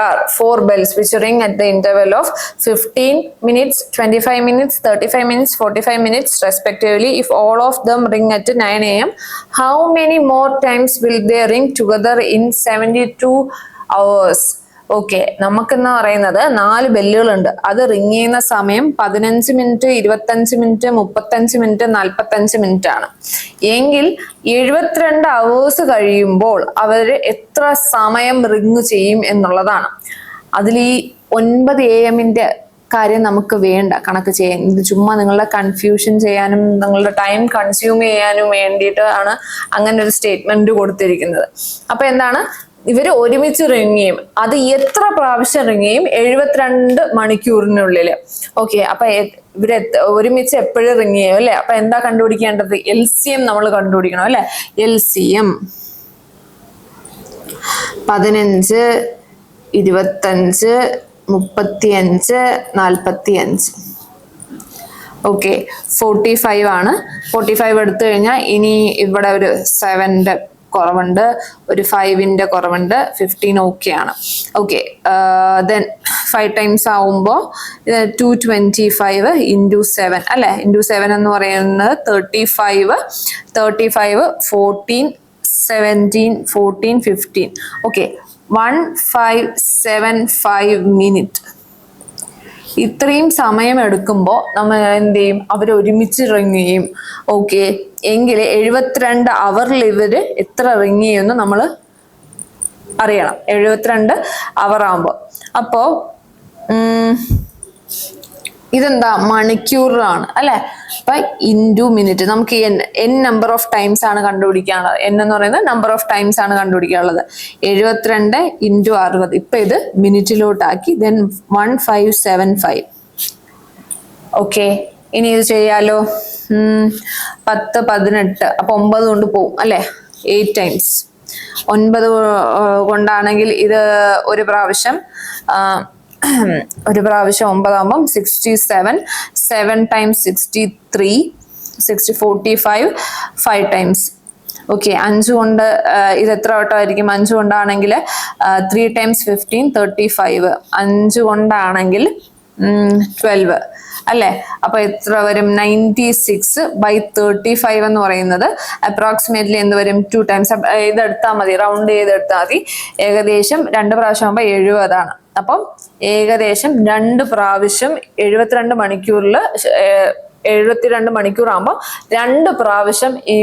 are 4 bells which ring at the interval of 15 minutes, 25 minutes, 35 minutes, 45 minutes respectively. If all of them ring at 9 AM, how many more times will they ring together in 72 hours? Okay, നമുക്കെന്ന് പറയുന്നത് 4 ബെല്ലുകളുണ്ട്. അത് ring ചെയ്യുന്ന സമയം 15 minute, 25 minute, 35 minute, 45 minute ആണ്. എങ്കിൽ 72 hours കഴിയുമ്പോൾ അവർ എത്ര സമയം റിങ് ചെയ്യും എന്നുള്ളതാണ്. അതിൽ ഈ 9 AM കാര്യം നമുക്ക് വേണ്ട കണക്ക് ചെയ്യാൻ. ഇത് ചുമ്മാ നിങ്ങളുടെ കൺഫ്യൂഷൻ ചെയ്യാനും നിങ്ങളുടെ ടൈം കൺസ്യൂം ചെയ്യാനും വേണ്ടിയിട്ടാണ് അങ്ങനെ ഒരു സ്റ്റേറ്റ്മെന്റ് കൊടുത്തിരിക്കുന്നത്. അപ്പൊ എന്താണ്, ഇവര് ഒരുമിച്ച് റിങ് ചെയ്യും. അത് എത്ര പ്രാവശ്യം റിങ് ചെയ്യും? 72 മണിക്കൂറിനുള്ളിൽ. ഓക്കെ, അപ്പൊ ഇവര് ഒരുമിച്ച് എപ്പോഴും റിങ് ചെയ്യും അല്ലെ. അപ്പൊ എന്താ കണ്ടുപിടിക്കേണ്ടത്? LCM നമ്മൾ കണ്ടുപിടിക്കണം അല്ലെ. LCM 15, 25, 35, 45. ഓക്കെ, 45 ആണ്. 45 എടുത്തു കഴിഞ്ഞാൽ ഇനി ഇവിടെ ഒരു 7ന്റെ കുറവുണ്ട്, ഒരു 5ന്റെ കുറവുണ്ട്, 15 ഓക്കെ ആണ്. ഓക്കെ, ദെൻ 5 ടൈംസ് ആവുമ്പോൾ 225 ഇൻറ്റു 7 അല്ലെ. ഇൻറ്റു 7 എന്ന് പറയുന്നത് 35, 14, 17, 14, 15. Okay, 1575 minute. ഇത്രയും സമയം എടുക്കുമ്പോൾ നമ്മൾ എന്ത് ചെയ്യും? അവർ ഒരുമിച്ച് റിങ് ചെയ്യും. ഓക്കെ, എങ്കിൽ 72 അവറിൽ ഇവര് എത്ര റിങ് ചെയ്യുമെന്ന് നമ്മൾ അറിയണം. 72 അവർ ആകുമ്പോൾ. അപ്പോ ഇതെന്താ? മണിക്കൂറിലാണ് അല്ലെ. അപ്പൊ ഇൻറ്റു മിനിറ്റ്. നമുക്ക് n നമ്പർ ഓഫ് ടൈംസ് ആണ് കണ്ടുപിടിക്കാനുള്ളത്. n എന്ന് പറയുന്നത് നമ്പർ ഓഫ് ടൈംസ് ആണ് കണ്ടുപിടിക്കാനുള്ളത്. 72 ഇൻറ്റു 60. ഇപ്പൊ ഇത് മിനിറ്റിലോട്ടാക്കി. ദെൻ 1575. ഓക്കെ, ഇനി ഇത് ചെയ്യാലോ. 10, 18. അപ്പൊ 9 കൊണ്ട് പോവും അല്ലെ. 8 ടൈംസ്. 9 കൊണ്ടാണെങ്കിൽ ഇത് ഒരു പ്രാവശ്യം 9 ആകുമ്പം 67. 7 ടൈംസ് 63, 45, 5 ടൈംസ്. ഓക്കെ, 5 കൊണ്ട് ഇത് എത്ര വട്ടമായിരിക്കും? 5 കൊണ്ടാണെങ്കിൽ 3 ടൈംസ് 15, 35. 5 കൊണ്ടാണെങ്കിൽ 12 അല്ലെ. അപ്പൊ എത്ര വരും? 96/35 എന്ന് പറയുന്നത് അപ്രോക്സിമേറ്റ്ലി എന്ത് വരും? 2 ടൈംസ്. ഇതെടുത്താൽ മതി, റൗണ്ട് ചെയ്തെടുത്താൽ മതി. ഏകദേശം 2 പ്രാവശ്യം ആകുമ്പോൾ 70 ആണ്. അപ്പം ഏകദേശം 2 പ്രാവശ്യം 72 മണിക്കൂറിൽ 72 മണിക്കൂർ ആകുമ്പോൾ 2 പ്രാവശ്യം ഈ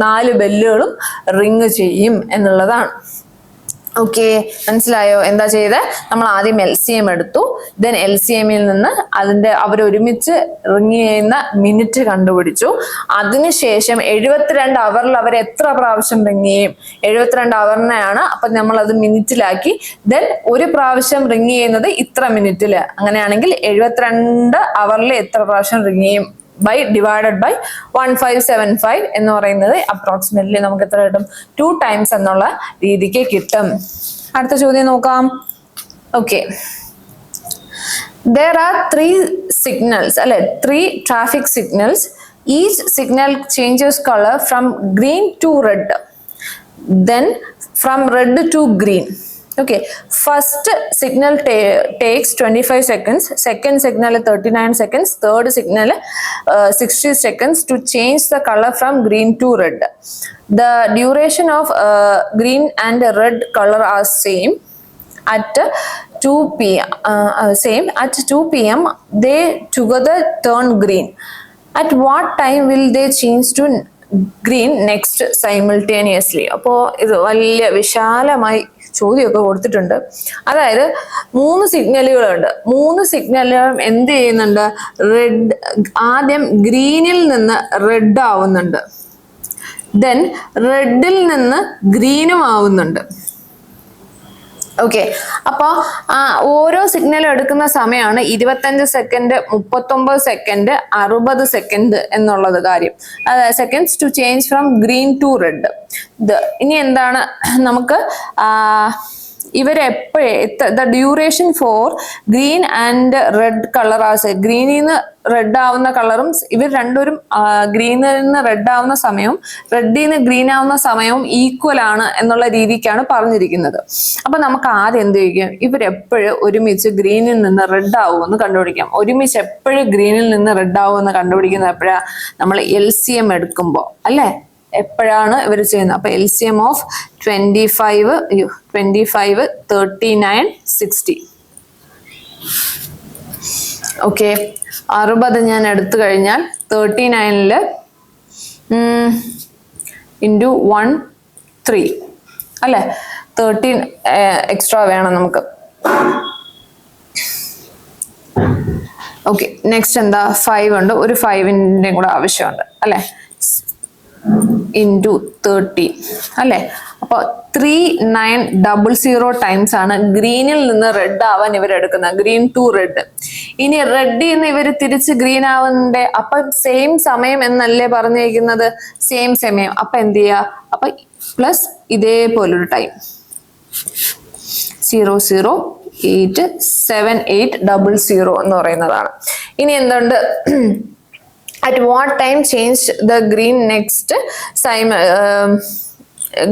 4 ബെല്ലുകളും റിങ് ചെയ്യും എന്നുള്ളതാണ്. ഓക്കെ, മനസ്സിലായോ? എന്താ ചെയ്തത്? നമ്മൾ ആദ്യം LCM എടുത്തു. ദെൻ LCMൽ നിന്ന് അവരൊരുമിച്ച് റിങ് ചെയ്യുന്ന മിനിറ്റ് കണ്ടുപിടിച്ചു. അതിനുശേഷം 72 അവറിൽ അവർ എത്ര പ്രാവശ്യം റിങ് ചെയ്യും? 72 അവറിനെയാണ്. അപ്പൊ നമ്മൾ അത് മിനിറ്റിലാക്കി. ദെൻ ഒരു പ്രാവശ്യം റിങ് ചെയ്യുന്നത് ഇത്ര മിനിറ്റില്. അങ്ങനെയാണെങ്കിൽ 72 അവറിൽ എത്ര പ്രാവശ്യം റിങ് ചെയ്യും ഡിവൈഡഡ് ബൈ 1575 എന്ന് പറയുന്നത് അപ്രോക്സിമേറ്റ്ലി നമുക്ക് എത്ര കിട്ടും? 2 ടൈംസ് എന്നുള്ള രീതിക്ക് കിട്ടും. അടുത്ത ചോദ്യം നോക്കാം. ഓക്കെ, there are 3 signals അല്ലെ. 3 traffic signals. Each signal changes color from green to red, then from red to green. Okay, first signal takes 25 seconds, second signal 39 seconds, third signal 60 seconds to change the color from green to red. The duration of green and red color are same at 2 p.m. Same at 2 p.m. they together turn green. At what time will they change to green next simultaneously? അപ്പോൾ ഇത് വലിയ വിശാലമായി ചോദ്യമൊക്കെ കൊടുത്തിട്ടുണ്ട്. അതായത് 3 സിഗ്നലുകളുണ്ട്. 3 സിഗ്നലുകളും എന്ത് ചെയ്യുന്നുണ്ട്? ആദ്യം ഗ്രീനിൽ നിന്ന് റെഡ് ആവുന്നുണ്ട്, ദെൻ റെഡിൽ നിന്ന് ഗ്രീനും ആവുന്നുണ്ട്. ഓക്കെ, അപ്പൊ ഓരോ സിഗ്നലും എടുക്കുന്ന സമയമാണ് 25 സെക്കൻഡ്, 39 സെക്കൻഡ്, 60 സെക്കൻഡ് എന്നുള്ളത് കാര്യം. Seconds to change from green to red. ഇനി എന്താണ് നമുക്ക് the duration for green and red colour as ഗ്രീനിൽ നിന്ന് റെഡ് ആവുന്ന കളറും ഇവർ രണ്ടുപേരും ഗ്രീനിൽ നിന്ന് റെഡ് ആവുന്ന സമയവും റെഡിൽ നിന്ന് ഗ്രീൻ ആവുന്ന സമയവും ഈക്വൽ ആണ് എന്നുള്ള രീതിക്കാണ് പറഞ്ഞിരിക്കുന്നത്. അപ്പൊ നമുക്ക് ആദ്യം എന്ത് ചെയ്യും? ഇവരെപ്പോഴും ഒരുമിച്ച് ഗ്രീനിൽ നിന്ന് റെഡ് ആവുമെന്ന് കണ്ടുപിടിക്കാം. ഒരുമിച്ച് എപ്പോഴും ഗ്രീനിൽ നിന്ന് റെഡ് ആവുമെന്ന് കണ്ടുപിടിക്കുന്നത് എപ്പോഴാ? നമ്മൾ LCM എടുക്കുമ്പോൾ അല്ലെ. എപ്പോഴാണ് ഇവർ ചെയ്യുന്നത്? അപ്പൊ LCM ഓഫ് 25, 39, 60. ഓക്കെ, 60 ഞാൻ എടുത്തു കഴിഞ്ഞാൽ 39 ഇൻറ്റു 1 3 അല്ലെ. 13 എക്സ്ട്രാ വേണം നമുക്ക്. ഓക്കെ, നെക്സ്റ്റ് എന്താ 5 ഉണ്ട്, ഒരു 5-ന്റെ കൂടെ ആവശ്യമുണ്ട് അല്ലെ, ഇൻറ്റു 30 അല്ലെ. അപ്പൊ 3900 ടൈംസ് ആണ് ഗ്രീനിൽ നിന്ന് റെഡ് ആവാൻ ഇവർ എടുക്കുന്നത്, ഗ്രീൻ ടു റെഡ്. ഇനി റെഡിൽ നിന്ന് ഇവർ തിരിച്ച് ഗ്രീൻ ആവുന്നുണ്ട്, അപ്പൊ സെയിം സമയം എന്നല്ലേ പറഞ്ഞിരിക്കുന്നത്, സെയിം സമയം. അപ്പൊ എന്ത് ചെയ്യാ, അപ്പൊ പ്ലസ് ഇതേപോലൊരു ടൈം 0087800 എന്ന് പറയുന്നതാണ്. ഇനി എന്തുണ്ട്, at what time changed the green next time,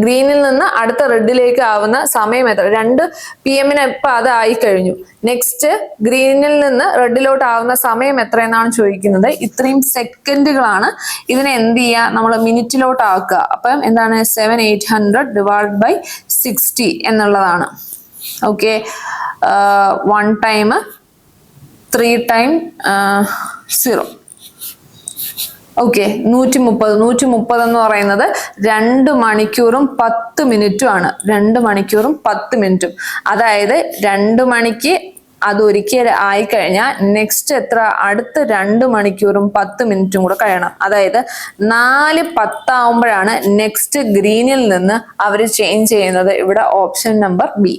ഗ്രീനിൽ നിന്ന് അടുത്ത റെഡിലേക്ക് ആവുന്ന സമയം എത്ര, 2 PM ഇപ്പൊ അത് ആയി കഴിഞ്ഞു. നെക്സ്റ്റ് ഗ്രീനിൽ നിന്ന് റെഡിലോട്ട് ആവുന്ന സമയം എത്ര എന്നാണ് ചോദിക്കുന്നത്. ഇത്രയും സെക്കൻഡുകളാണ്. ഇതിനെ എന്ത് ചെയ്യുക, നമ്മൾ മിനിറ്റിലോട്ട് ആക്കുക. അപ്പം എന്താണ് 7800 ഡിവൈഡ് ബൈ 60 എന്നുള്ളതാണ്. Okay, 1 time 3 time 0. ഓക്കെ, 130 എന്ന് പറയുന്നത് 2 മണിക്കൂറും 10 മിനിറ്റും ആണ്. 2 മണിക്കൂറും 10 മിനിറ്റും. അതായത് 2 മണിക്ക് അതൊരിക്കൽ ആയിക്കഴിഞ്ഞാൽ നെക്സ്റ്റ് എത്ര, അടുത്ത 2 മണിക്കൂറും 10 മിനിറ്റും കൂടെ കഴിയണം. അതായത് 4:10 ആവുമ്പോഴാണ് നെക്സ്റ്റ് ഗ്രീനിൽ നിന്ന് അവർ ചേഞ്ച് ചെയ്യുന്നത്. ഇവിടെ ഓപ്ഷൻ നമ്പർ ബി.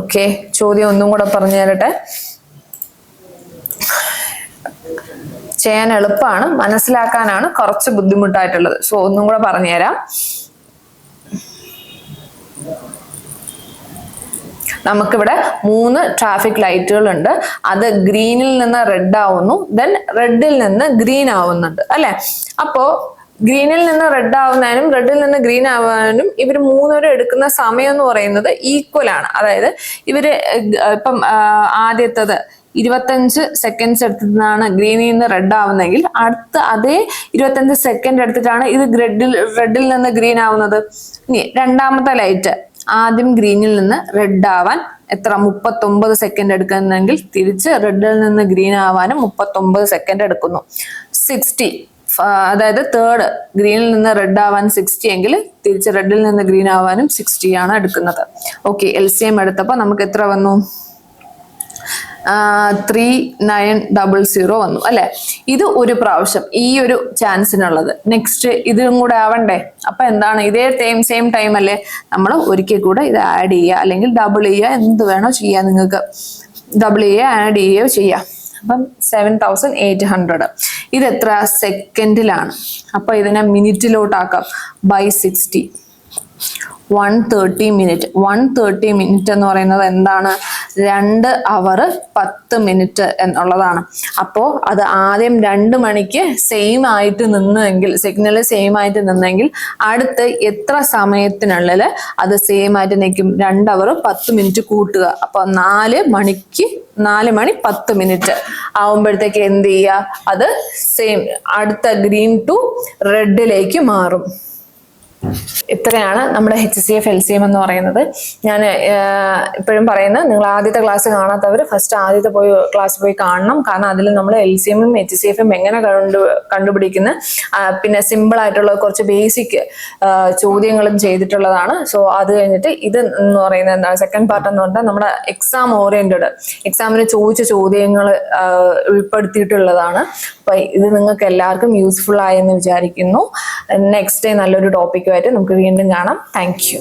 ഓക്കെ, ചോദ്യം ഒന്നും കൂടെ പറഞ്ഞു തരട്ടെ. ചെയ്യാൻ എളുപ്പമാണ്, മനസ്സിലാക്കാനാണ് കുറച്ച് ബുദ്ധിമുട്ടായിട്ടുള്ളത്. സോ ഒന്നും കൂടെ പറഞ്ഞുതരാം. നമുക്കിവിടെ 3 ട്രാഫിക് ലൈറ്റുകൾ ഉണ്ട്. അത് ഗ്രീനിൽ നിന്ന് റെഡ് ആവുന്നു, ദെൻ റെഡിൽ നിന്ന് ഗ്രീൻ ആവുന്നുണ്ട് അല്ലെ. അപ്പോ ഗ്രീനിൽ നിന്ന് റെഡ് ആവുന്നതിനും റെഡിൽ നിന്ന് ഗ്രീൻ ആവാനും ഇവർ 3 പേരും എടുക്കുന്ന സമയം എന്ന് പറയുന്നത് ഈക്വൽ ആണ്. അതായത് ഇവര് ഇപ്പം ആദ്യത്തത് 25 സെക്കൻഡ്സ് എടുത്തിട്ടാണ് ഗ്രീനിൽ നിന്ന് റെഡ് ആവുന്നെങ്കിൽ അടുത്ത അതേ 25 സെക്കൻഡ് എടുത്തിട്ടാണ് ഇത് റെഡിൽ നിന്ന് ഗ്രീൻ ആവുന്നത്. ഇനി രണ്ടാമത്തെ ലൈറ്റ് ആദ്യം ഗ്രീനിൽ നിന്ന് റെഡ് ആവാൻ എത്ര 39 സെക്കൻഡ് എടുക്കുന്നെങ്കിൽ തിരിച്ച് റെഡിൽ നിന്ന് ഗ്രീൻ ആവാനും 39 സെക്കൻഡ് എടുക്കുന്നു. 60, അതായത് തേർഡ് ഗ്രീനിൽ നിന്ന് റെഡ് ആവാൻ 60 എങ്കിൽ തിരിച്ച് റെഡിൽ നിന്ന് ഗ്രീൻ ആവാനും 60 ആണ് എടുക്കുന്നത്. ഓക്കെ, LCM എടുത്തപ്പോൾ നമുക്ക് എത്ര വന്നു, 3900 വന്നു അല്ലെ. ഇത് ഒരു പ്രാവശ്യം, ഈ ഒരു ചാൻസിനുള്ളത്. നെക്സ്റ്റ് ഇതും കൂടെ ആവണ്ടേ. അപ്പൊ എന്താണ്, ഇതേ സെയിം ടൈം അല്ലേ, നമ്മൾ ഒരിക്കൽ കൂടെ ഇത് ആഡ് ചെയ്യുക, അല്ലെങ്കിൽ ഡബിൾ ചെയ്യുക, എന്ത് വേണോ ചെയ്യാം. നിങ്ങൾക്ക് ഡബിൾ ചെയ്യുക, ആഡ് ചെയ്യുകയോ ചെയ്യാം. അപ്പം 7800. ഇത് എത്ര സെക്കൻഡിലാണ്. അപ്പൊ ഇതിനെ മിനിറ്റിലോട്ടാക്കാം. By 60, 130 minute. 130 മിനിറ്റ് എന്ന് പറയുന്നത് എന്താണ്, 2 അവർ 10 മിനിറ്റ് എന്നുള്ളതാണ്. അപ്പോ അത് ആദ്യം 2 മണിക്ക് സെയിം ആയിട്ട് നിന്നെങ്കിൽ, സിഗ്നൽ സെയിം ആയിട്ട് നിന്നെങ്കിൽ അടുത്ത് എത്ര സമയത്തിനുള്ളിൽ അത് സെയിം ആയിട്ട് നിൽക്കും, 2 അവർ 10 മിനിറ്റ് കൂട്ടുക. അപ്പൊ 4 മണി 10 മിനിറ്റ് ആവുമ്പോഴത്തേക്ക് എന്ത് ചെയ്യുക, അത് സെയിം അടുത്ത ഗ്രീൻ ടു റെഡിലേക്ക് മാറും. ഇത്രയാണ് നമ്മുടെ HCF LCM എന്ന് പറയുന്നത്. ഞാൻ ഇപ്പോഴും പറയുന്നത്, നിങ്ങൾ ആദ്യത്തെ ക്ലാസ് കാണാത്തവർ ഫസ്റ്റ് ആദ്യത്തെ ക്ലാസ് പോയി കാണണം. കാരണം അതിൽ നമ്മൾ LCM ഉം HCF ഉം എങ്ങനെ കണ്ടുപിടിക്കുന്ന, പിന്നെ സിമ്പിൾ ആയിട്ടുള്ള കുറച്ച് ബേസിക് ചോദ്യങ്ങളും ചെയ്തിട്ടുള്ളതാണ്. സോ അത് കഴിഞ്ഞിട്ട് ഇത് എന്ന് പറയുന്നത് എന്താണ്, സെക്കൻഡ് പാർട്ട് എന്ന് പറഞ്ഞാൽ നമ്മുടെ എക്സാം ഓറിയന്റഡ്, എക്സാമിന് ചോദിച്ച ചോദ്യങ്ങൾ ഉൾപ്പെടുത്തിയിട്ടുള്ളതാണ്. അപ്പൊ ഇത് നിങ്ങൾക്ക് എല്ലാവർക്കും യൂസ്ഫുൾ ആയെന്ന് വിചാരിക്കുന്നു. നെക്സ്റ്റ് ഡേ നല്ലൊരു ടോപ്പിക്കുമായിട്ട് നമുക്ക് വീണ്ടും കാണാം. Thank you.